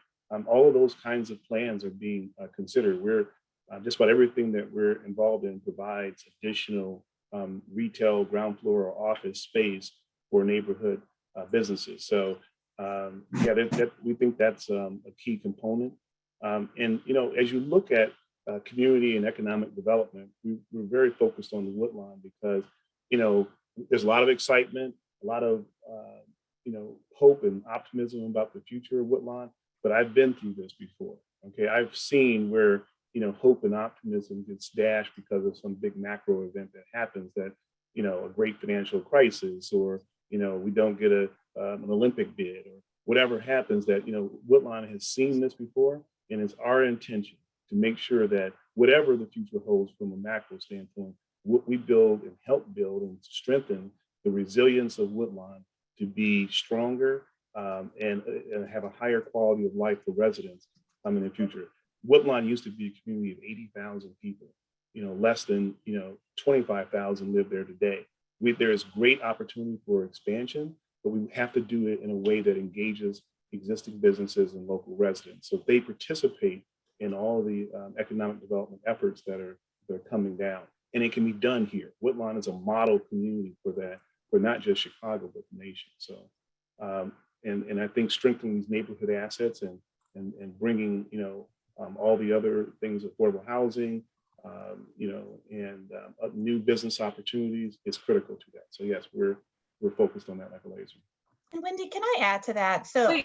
all of those kinds of plans are being considered. We're just about everything that we're involved in provides additional retail, ground floor, or office space for neighborhood businesses. So yeah, we think that's a key component. And as you look at community and economic development, we're very focused on the Woodlawn because there's a lot of excitement, a lot of hope and optimism about the future of Woodlawn. But I've been through this before. Okay, I've seen where hope and optimism gets dashed because of some big macro event that happens, that a great financial crisis, or we don't get an Olympic bid, or whatever happens. That Woodlawn has seen this before, and it's our intention to make sure that whatever the future holds from a macro standpoint, what we build and help build and strengthen the resilience of Woodlawn to be stronger and have a higher quality of life for residents in the future. Woodlawn used to be a community of 80,000 people. Less than 25,000 live there today. There is great opportunity for expansion, but we have to do it in a way that engages existing businesses and local residents, so they participate in all the economic development efforts that are coming down. And it can be done here. Woodlawn is a model community for that, for not just Chicago, but the nation. So, and I think strengthening these neighborhood assets and bringing, all the other things, affordable housing, and new business opportunities is critical to that. So yes, we're focused on that like a laser. And Wendy, can I add to that? So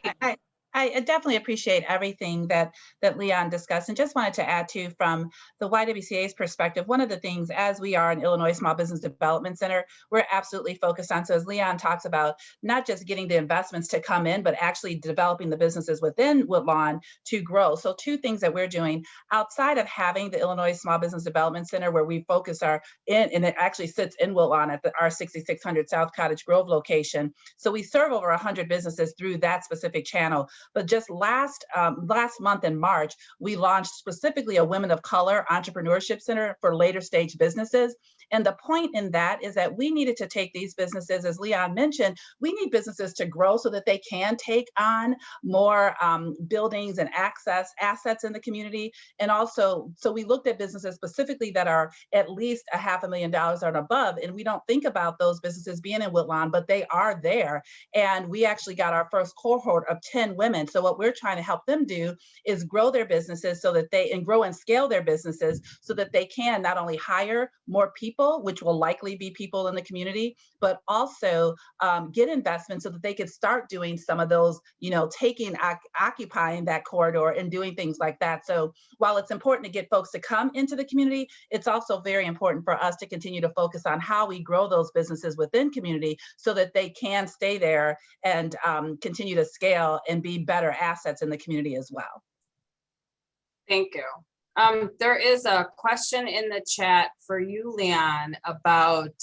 I definitely appreciate everything that Leon discussed, and just wanted to add to, from the YWCA's perspective, one of the things, as we are an Illinois Small Business Development Center, we're absolutely focused on. So as Leon talks about, not just getting the investments to come in, but actually developing the businesses within Woodlawn to grow. So two things that we're doing outside of having the Illinois Small Business Development Center, where we focus and it actually sits in Woodlawn at our 6600 South Cottage Grove location. So we serve over 100 businesses through that specific channel. But just last month in March, we launched specifically a Women of Color Entrepreneurship Center for later stage businesses. And the point in that is that we needed to take these businesses, as Leon mentioned, we need businesses to grow so that they can take on more buildings and assets in the community. And also, so we looked at businesses specifically that are at least $500,000 or above. And we don't think about those businesses being in Woodlawn, but they are there. And we actually got our first cohort of 10 women. So what we're trying to help them do is grow their businesses so that grow and scale their businesses so that they can not only hire more people, which will likely be people in the community, but also get investment so that they could start doing some of those, occupying that corridor and doing things like that. So while it's important to get folks to come into the community, it's also very important for us to continue to focus on how we grow those businesses within community so that they can stay there and continue to scale and be better assets in the community as well. Thank you. There is a question in the chat for you, Leon, about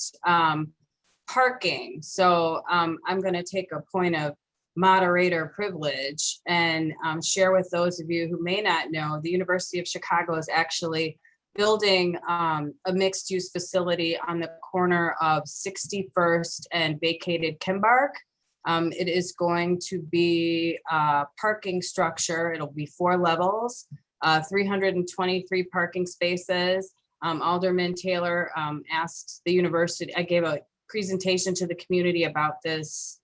parking. So I'm going to take a point of moderator privilege and share with those of you who may not know, the University of Chicago is actually building a mixed use facility on the corner of 61st and vacated Kimbark. It is going to be a parking structure. It'll be 4 levels, 323 parking spaces. Alderman Taylor asked the university, I gave a presentation to the community about this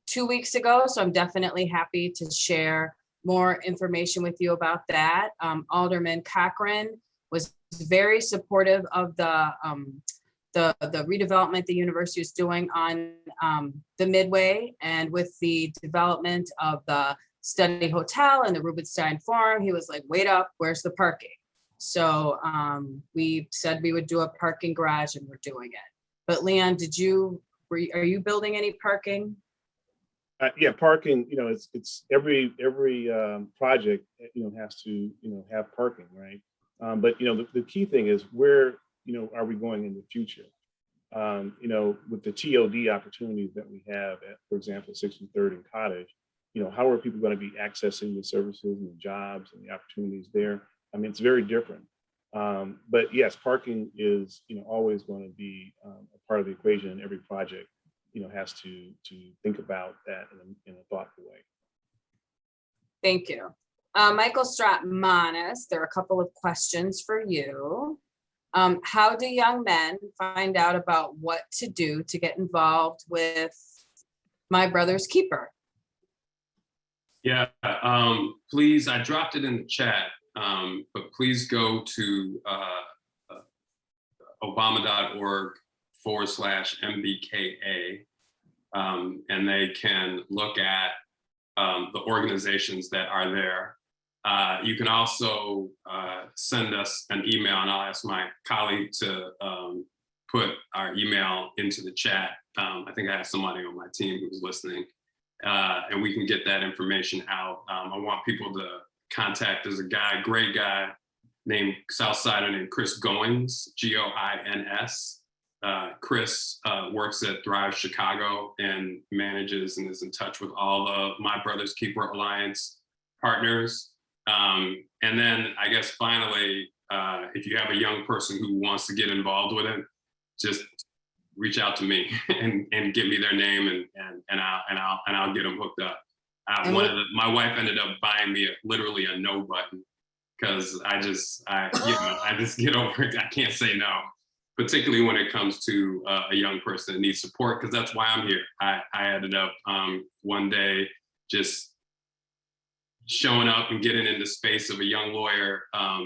2 weeks ago, so I'm definitely happy to share more information with you about that. Alderman Cochran was very supportive of the redevelopment the university is doing on the Midway, and with the development of the study hotel and the Rubenstein Forum, he was like, wait up, where's the parking? So we said we would do a parking garage, and we're doing it. But Leon, are you building any parking? Yeah, parking, it's every project, has to, have parking, right? But, the key thing is where, are we going in the future? With the TOD opportunities that we have at, for example, 63rd and Cottage, how are people going to be accessing the services and the jobs and the opportunities there? I mean, it's very different. But yes, parking is, always going to be a part of the equation, and every project, has to think about that in a thoughtful way. Thank you. Michael Stratmanis, there are a couple of questions for you. How do young men find out about what to do to get involved with My Brother's Keeper? Yeah, please, I dropped it in the chat, but please go to obama.org/MBKA, and they can look at the organizations that are there. You can also send us an email, and I'll ask my colleague to put our email into the chat. I think I have somebody on my team who's listening, and we can get that information out. I want people to contact, there's a guy, great guy named Southsider named Chris Goins, Goins. Chris works at Thrive Chicago and manages and is in touch with all the My Brother's Keeper Alliance partners. And then I guess finally, if you have a young person who wants to get involved with it, just reach out to me and give me their name and I'll get them hooked up. My wife ended up buying me literally a no button because I just get over it. I can't say no, particularly when it comes to a young person that needs support, because that's why I'm here. I ended up one day just showing up and getting in the space of a young lawyer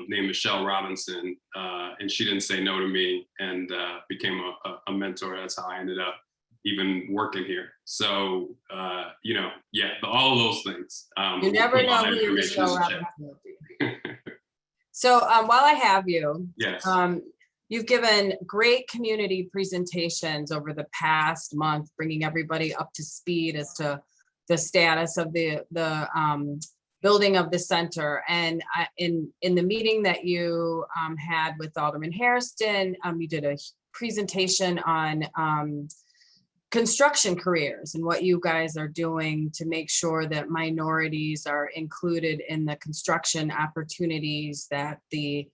named Michelle Robinson, and she didn't say no to me and became a mentor. That's how I ended up even working here. So, all of those things. You never know who you're Michelle Robinson will be. So while I have you, yes. You've given great community presentations over the past month, bringing everybody up to speed as to the status of the building of the center. And in the meeting that you had with Alderman Hairston, you did a presentation on construction careers and what you guys are doing to make sure that minorities are included in the construction opportunities that the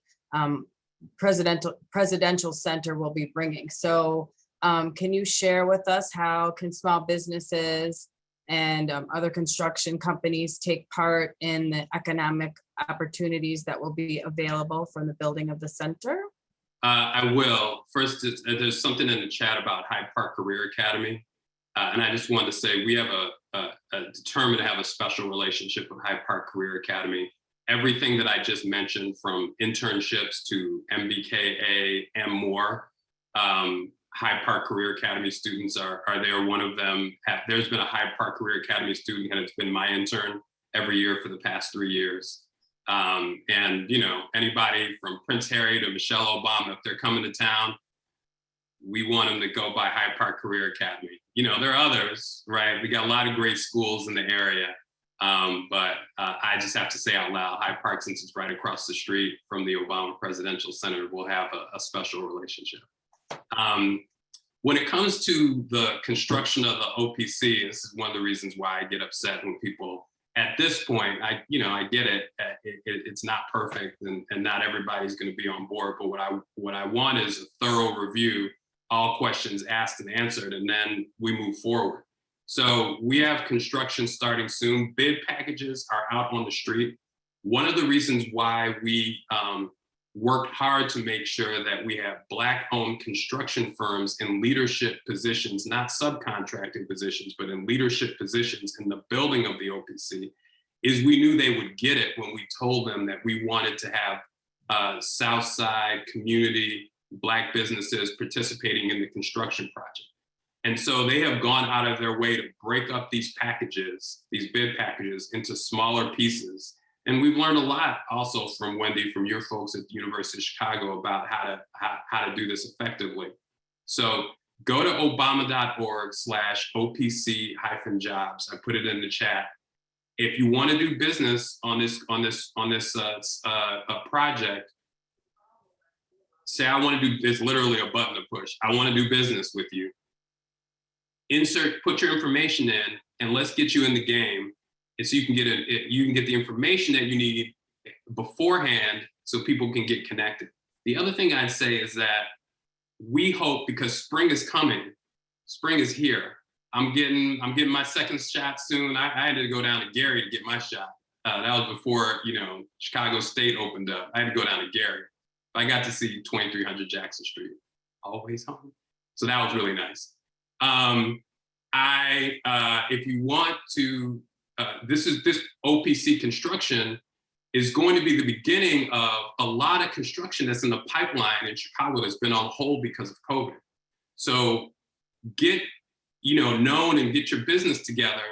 presidential center will be bringing. So can you share with us how can small businesses and other construction companies take part in the economic opportunities that will be available from the building of the center? I will. First, there's something in the chat about Hyde Park Career Academy. And I just wanted to say we have determined to have a special relationship with Hyde Park Career Academy. Everything that I just mentioned, from internships to MBKA and more, Hyde Park Career Academy students are there. One of them, there's been a Hyde Park Career Academy student, and it's been my intern every year for the past 3 years. And anybody from Prince Harry to Michelle Obama, if they're coming to town, we want them to go by Hyde Park Career Academy. There are others, right? We got a lot of great schools in the area. But I just have to say out loud, Hyde Park, since it's right across the street from the Obama Presidential Center, will have a special relationship. When it comes to the construction of the OPC, this is one of the reasons why I get upset when people, at this point, I get it. It's not perfect, and not everybody's going to be on board. But what I want is a thorough review, all questions asked and answered, and then we move forward. So we have construction starting soon. Bid packages are out on the street. One of the reasons why we worked hard to make sure that we have Black-owned construction firms in leadership positions, not subcontracting positions, but in leadership positions in the building of the OPC, is we knew they would get it when we told them that we wanted to have South Side community Black businesses participating in the construction project. And so they have gone out of their way to break up these packages, these bid packages, into smaller pieces. And we've learned a lot also from Wendy, from your folks at the University of Chicago, about how to do this effectively. So go to obama.org/OPC-jobs. I put it in the chat. If you want to do business on this project, say I want to do. It's literally a button to push. I want to do business with you. Put your information in, and let's get you in the game, and so you can get the information that you need beforehand, so people can get connected. The other thing I'd say is that we hope, because spring is coming, spring is here. I'm getting my second shot soon. I had to go down to Gary to get my shot. That was before, Chicago State opened up. I had to go down to Gary. I got to see 2300 Jackson Street, always home. So that was really nice. If you want to, this OPC construction is going to be the beginning of a lot of construction that's in the pipeline in Chicago that's been on hold because of COVID. So get, known and get your business together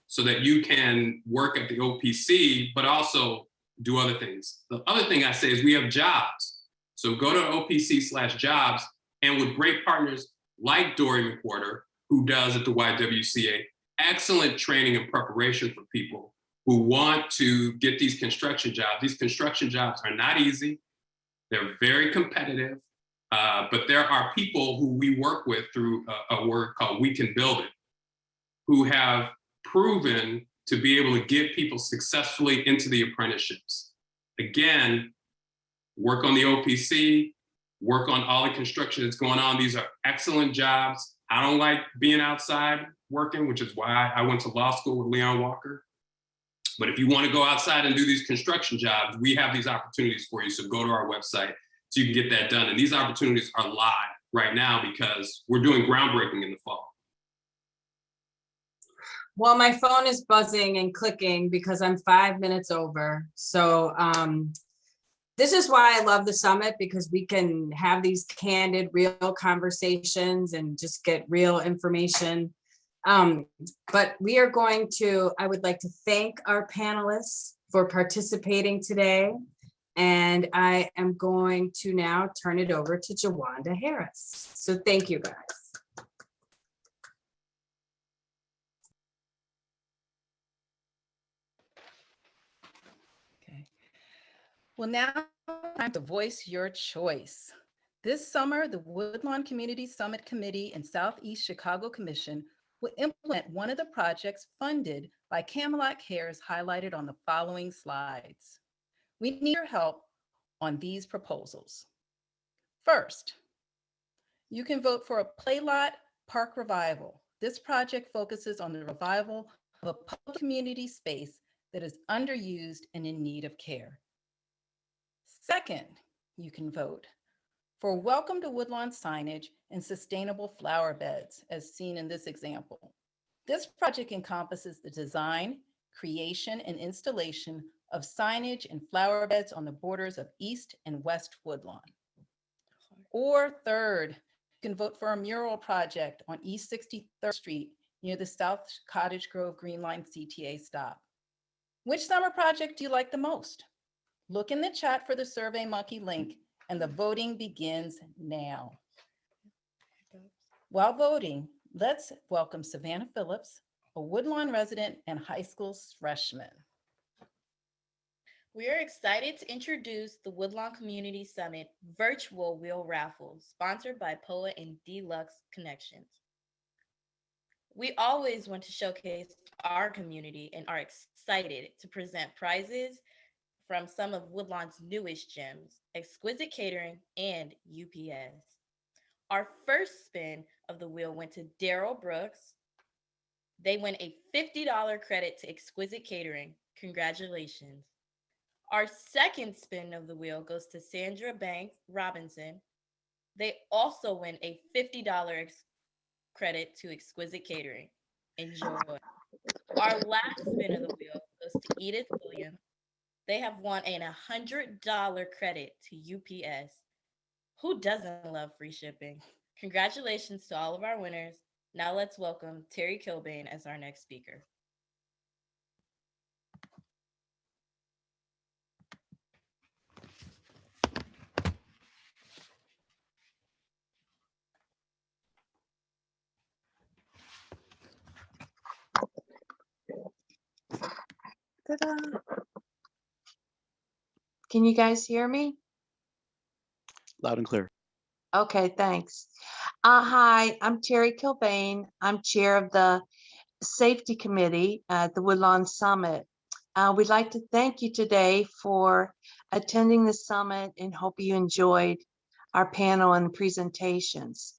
so that you can work at the OPC, but also do other things. The other thing I say is we have jobs. So go to OPC/jobs, and with great partners like Dory McWhorter, who does at the YWCA, excellent training and preparation for people who want to get these construction jobs. These construction jobs are not easy. They're very competitive, but there are people who we work with through a work called We Can Build It, who have proven to be able to get people successfully into the apprenticeships. Again, work on the OPC, work on all the construction that's going on. These are excellent jobs. I don't like being outside working, which is why I went to law school with Leon Walker. But if you want to go outside and do these construction jobs, we have these opportunities for you. So go to our website so you can get that done. And these opportunities are live right now because we're doing groundbreaking in the fall. Well, my phone is buzzing and clicking because I'm 5 minutes over. So this is why I love the summit, because we can have these candid, real conversations and just get real information. But we are I would like to thank our panelists for participating today. And I am going to now turn it over to Jawanda Harris. So thank you, guys. Well, now time to voice your choice. This summer, the Woodlawn Community Summit Committee and Southeast Chicago Commission will implement one of the projects funded by Camelot Cares highlighted on the following slides. We need your help on these proposals. First, you can vote for a Playlot Park Revival. This project focuses on the revival of a public community space that is underused and in need of care. Second, you can vote for Welcome to Woodlawn signage and sustainable flower beds, as seen in this example. This project encompasses the design, creation, and installation of signage and flower beds on the borders of East and West Woodlawn. Or third, you can vote for a mural project on East 63rd Street near the South Cottage Grove Green Line CTA stop. Which summer project do you like the most? Look in the chat for the SurveyMonkey link, and the voting begins now. While voting, let's welcome Savannah Phillips, a Woodlawn resident and high school freshman. We are excited to introduce the Woodlawn Community Summit virtual wheel raffle, sponsored by POA and Dl3 Connections. We always want to showcase our community and are excited to present prizes from some of Woodlawn's newest gems, Exquisite Catering and UPS. Our first spin of the wheel went to Daryl Brooks. They win a $50 credit to Exquisite Catering. Congratulations. Our second spin of the wheel goes to Sandra Banks Robinson. They also win a $50 credit to Exquisite Catering. Enjoy. Our last spin of the wheel goes to Edith Williams. They have won an $100 credit to UPS. Who doesn't love free shipping? Congratulations to all of our winners. Now let's welcome Terry Kilbane as our next speaker. Ta-da. Can you guys hear me? Loud and clear. Okay, thanks. Hi, I'm Terry Kilbane. I'm chair of the Safety Committee at the Woodlawn Summit. We'd like to thank you today for attending the summit and hope you enjoyed our panel and presentations.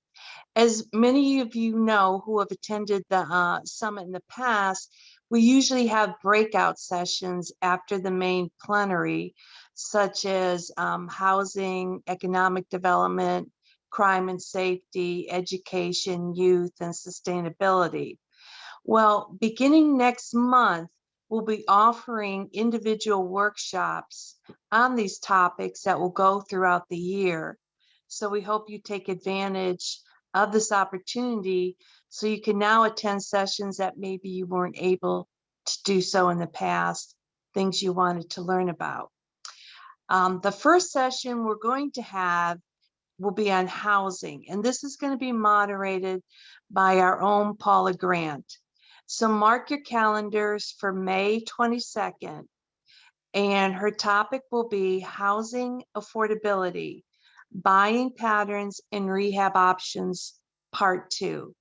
As many of you know who have attended the summit in the past, We usually have breakout sessions after the main plenary, such as housing, economic development, crime and safety, education, youth, and sustainability. Well, beginning next month, we'll be offering individual workshops on these topics that will go throughout the year. So we hope you take advantage of this opportunity so you can now attend sessions that maybe you weren't able to do so in the past, things you wanted to learn about. The first session we're going to have will be on housing, and this is going to be moderated by our own Paula Grant. So mark your calendars for May 22nd, and her topic will be housing affordability, buying patterns and rehab options, part 2.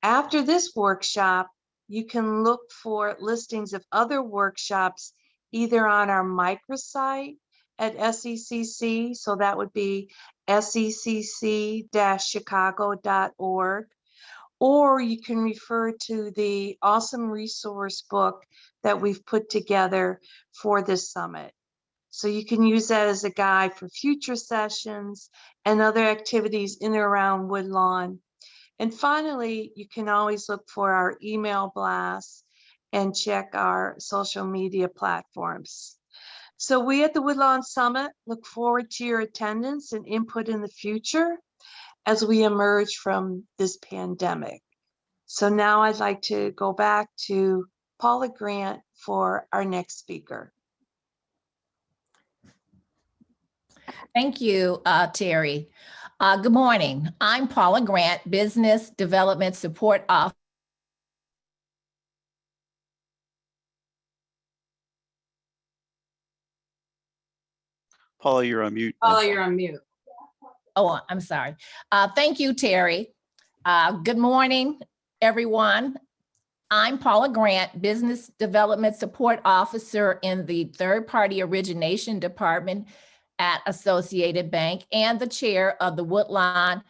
After this workshop, you can look for listings of other workshops either on our microsite at SECC, so that would be secc-chicago.org, or you can refer to the awesome resource book that we've put together for this summit. So you can use that as a guide for future sessions and other activities in and around Woodlawn. And finally, you can always look for our email blasts and check our social media platforms. So we at the Woodlawn Summit look forward to your attendance and input in the future as we emerge from this pandemic. So now I'd like to go back to Paula Grant for our next speaker. Thank you, Terry. Good morning. I'm Paula Grant, Business Development Support Officer. Paula, you're on mute. Paula, you're on mute. Oh, I'm sorry. Thank you, Terry. Good morning, everyone. I'm Paula Grant, Business Development Support Officer in the Third-Party Origination Department at Associated Bank and the chair of the Woodlawn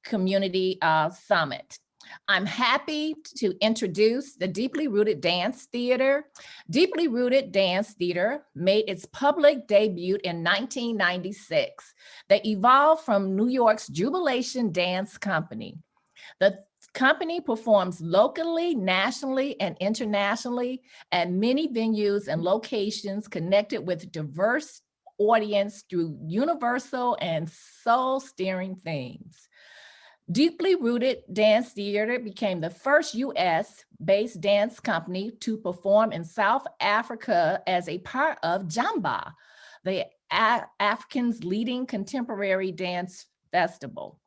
Community Summit. I'm happy to introduce the Deeply Rooted Dance Theater. Deeply Rooted Dance Theater made its public debut in 1996. They evolved from New York's Jubilation Dance Company. The company performs locally, nationally, and internationally at many venues and locations connected with diverse audience through universal and soul-stirring themes. Deeply Rooted Dance Theater became the first US-based dance company to perform in South Africa as a part of Jamba, the African's leading contemporary dance festival.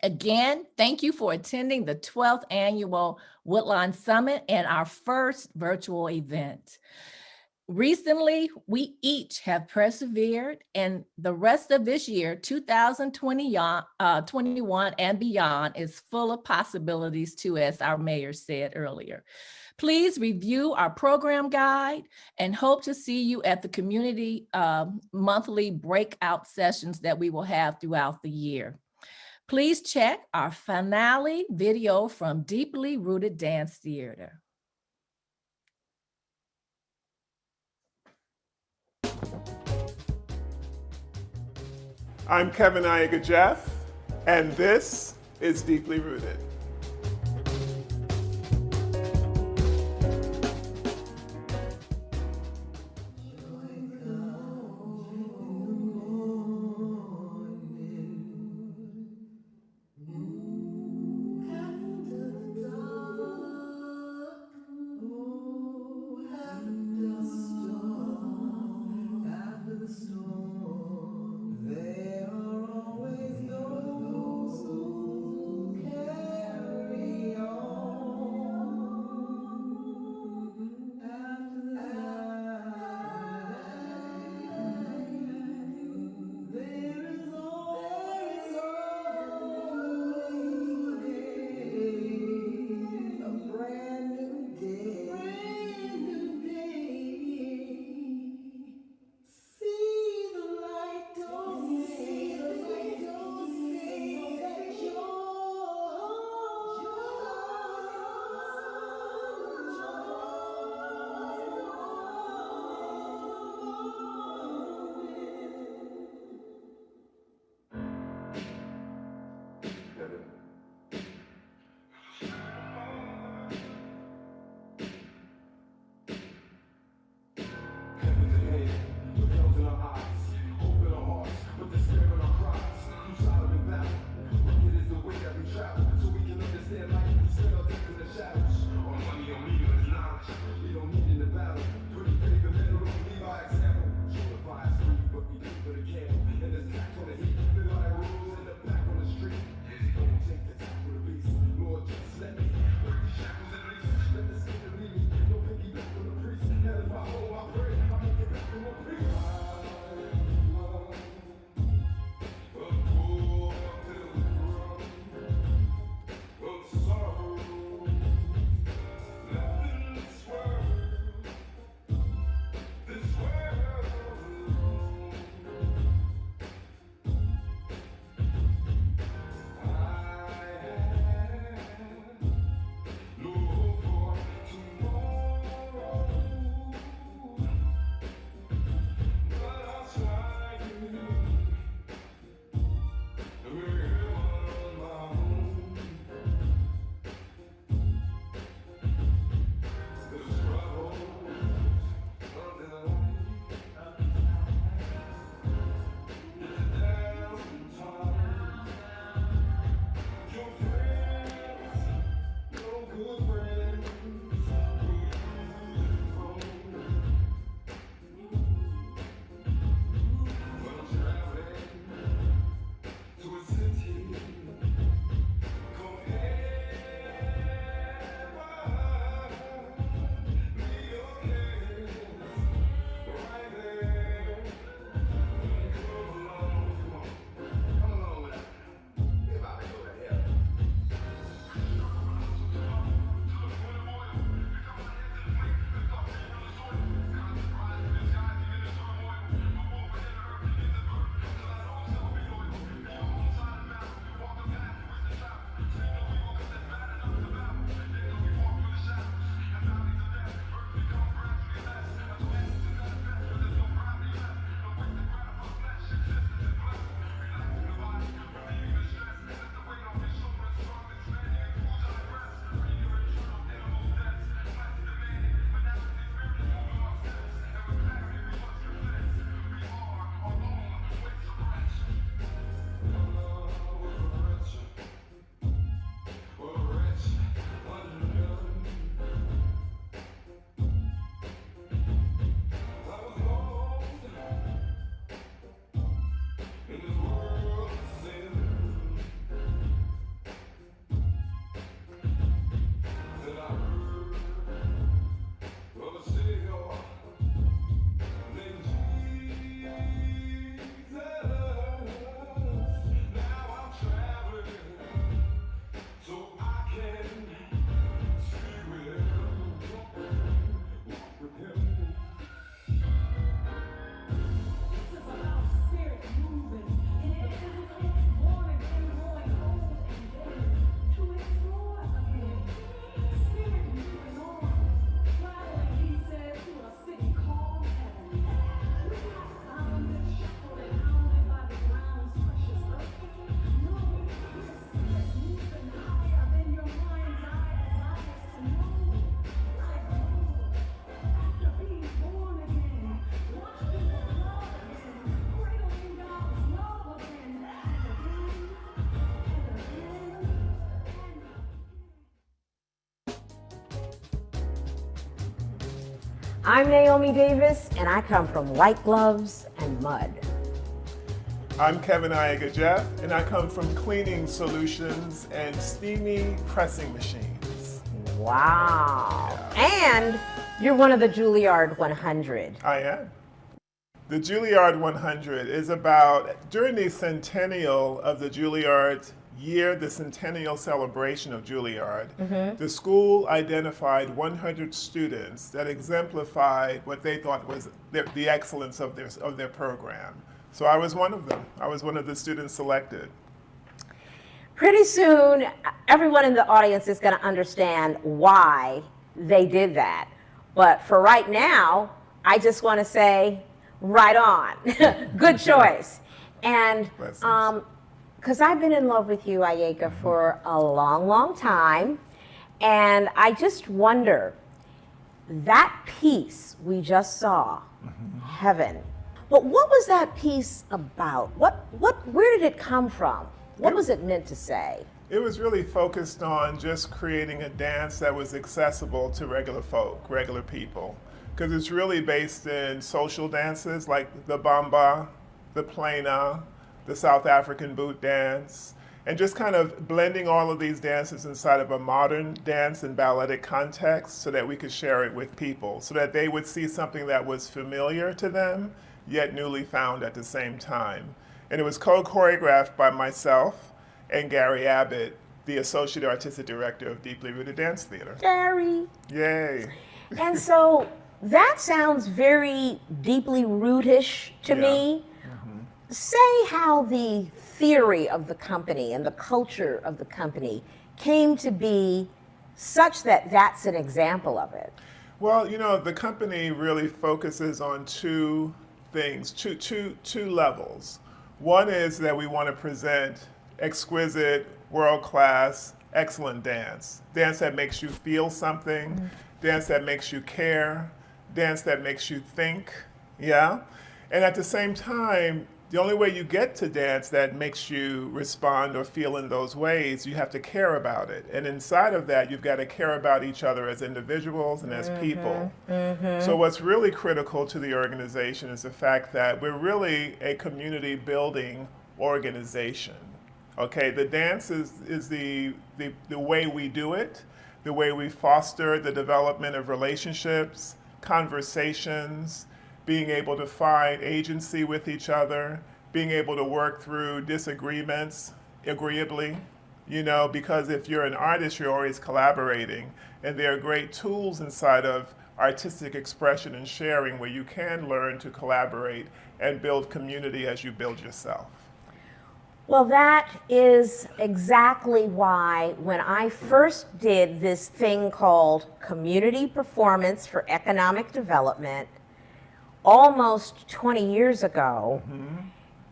Again, thank you for attending the 12th annual Woodlawn Summit and our first virtual event. Recently, we each have persevered, and the rest of this year, 2021 and beyond, is full of possibilities too, as our mayor said earlier. Please review our program guide and hope to see you at the community monthly breakout sessions that we will have throughout the year. Please check our finale video from Deeply Rooted Dance Theater. I'm Kevin Iega Jeff, and this is Deeply Rooted. There are always those who care. I'm Naomi Davis, and I come from white gloves and mud. I'm Kevin Iega-Jeff, and I come from cleaning solutions and steamy pressing machines. Wow. And you're one of the Juilliard 100. I am. The Juilliard 100 is about, during the centennial of the Juilliard year, the centennial celebration of Juilliard, the school identified 100 students that exemplified what they thought was the excellence of their program. So I was one of them. I was one of the students selected. Pretty soon, everyone in the audience is going to understand why they did that. But for right now, I just want to say, right on. Good choice. And because I've been in love with you, Iega, for a long, long time. And I just wonder, that piece we just saw, Heaven, but what was that piece about? Where did it come from? What was it meant to say? It was really focused on just creating a dance that was accessible to regular folk, regular people. Because it's really based in social dances like the bamba, the plena, the South African boot dance, and just kind of blending all of these dances inside of a modern dance and balletic context so that we could share it with people, so that they would see something that was familiar to them, yet newly found at the same time. And it was co-choreographed by myself and Gary Abbott, the Associate Artistic Director of Deeply Rooted Dance Theater. Gary. Yay. And so that sounds very deeply rootish to me. Say how the theory of the company and the culture of the company came to be such that that's an example of it. Well, you know, the company really focuses on two things, two levels. One is that we want to present exquisite, world-class, excellent dance. Dance that makes you feel something, dance that makes you care, dance that makes you think, yeah? And at the same time, the only way you get to dance that makes you respond or feel in those ways, you have to care about it. And inside of that, you've got to care about each other as individuals and as people. So what's really critical to the organization is the fact that we're really a community building organization. Okay, the dance is the way we do it, the way we foster the development of relationships, conversations, being able to find agency with each other, being able to work through disagreements agreeably, you know, because if you're an artist, you're always collaborating. And there are great tools inside of artistic expression and sharing where you can learn to collaborate and build community as you build yourself. Well, that is exactly why when I first did this thing called Community Performance for Economic Development, almost 20 years ago,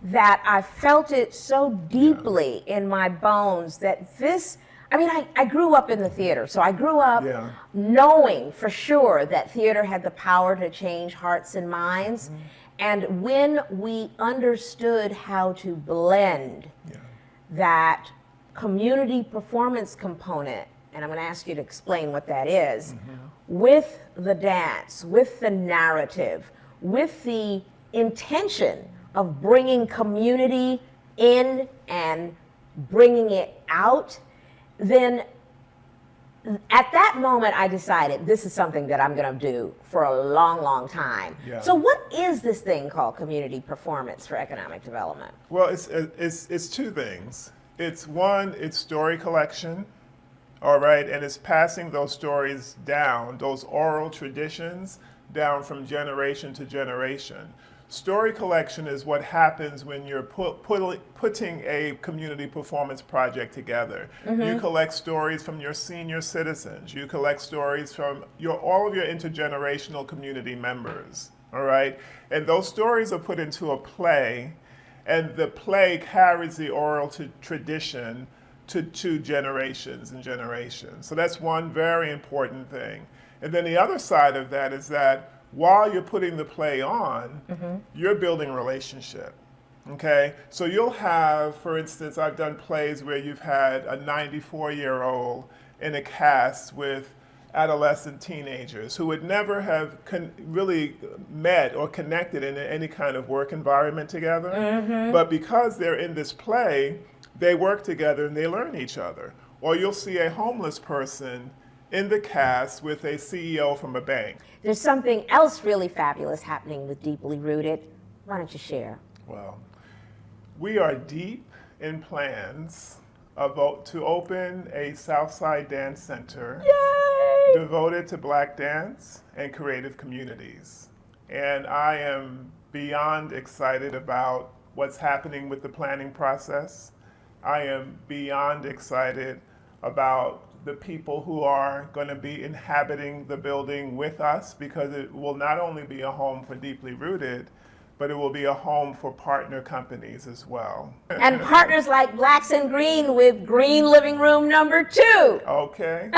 that I felt it so deeply in my bones that this, I mean, I grew up in the theater, so I grew up knowing for sure that theater had the power to change hearts and minds. And when we understood how to blend that community performance component, and I'm going to ask you to explain what that is, with the dance, with the narrative, with the intention of bringing community in and bringing it out, then at that moment I decided this is something that I'm going to do for a long, long time. So what is this thing called Community Performance for Economic Development? Well, it's two things. It's one, it's story collection, all right, and it's passing those stories down, those oral traditions, down from generation to generation. Story collection is what happens when you're putting a community performance project together. You collect stories from your senior citizens. You collect stories from all of your intergenerational community members, all right? And those stories are put into a play, and the play carries the oral tradition to two generations and generations. So that's one very important thing. And then the other side of that is that while you're putting the play on, you're building relationship, okay? So you'll have, for instance, I've done plays where you've had a 94-year-old in a cast with adolescent teenagers who would never have really met or connected in any kind of work environment together. But because they're in this play, they work together and they learn each other. Or you'll see a homeless person in the cast with a CEO from a bank. There's something else really fabulous happening with Deeply Rooted. Why don't you share? Well, we are deep in plans to open a Southside Dance Center devoted to Black dance and creative communities. And I am beyond excited about what's happening with the planning process. I am beyond excited about the people who are going to be inhabiting the building with us, because it will not only be a home for Deeply Rooted, but it will be a home for partner companies as well. And partners like Blacks in Green with Green Living Room #2. Okay.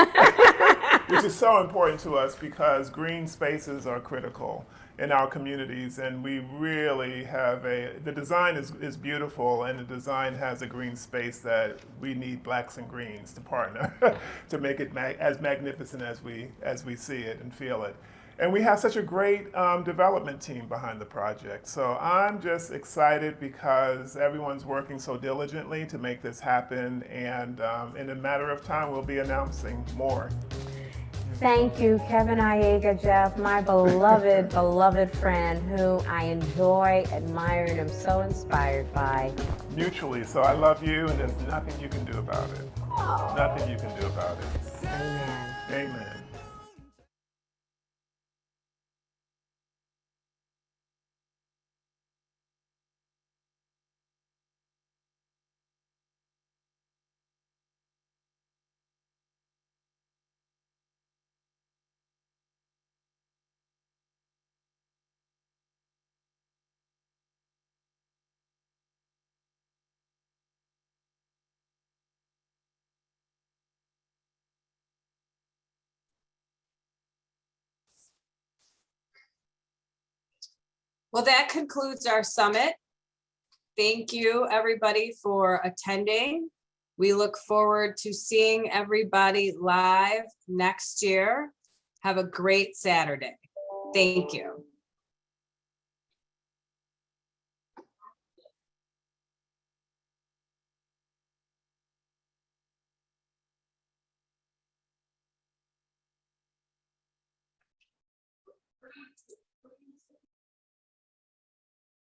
Which is so important to us because green spaces are critical in our communities, and we really have the design is beautiful, and the design has a green space that we need Blacks and Greens to partner to make it as magnificent as we see it and feel it. And we have such a great development team behind the project. So I'm just excited because everyone's working so diligently to make this happen. And in a matter of time, we'll be announcing more. Thank you, Kevin Ayega, Jeff, my beloved, beloved friend who I enjoy, admire, and am so inspired by. Mutually. So I love you, and there's nothing you can do about it. Oh. Nothing you can do about it. Amen. Amen. Well, that concludes our summit. Thank you, everybody, for attending. We look forward to seeing everybody live next year. Have a great Saturday. Thank you.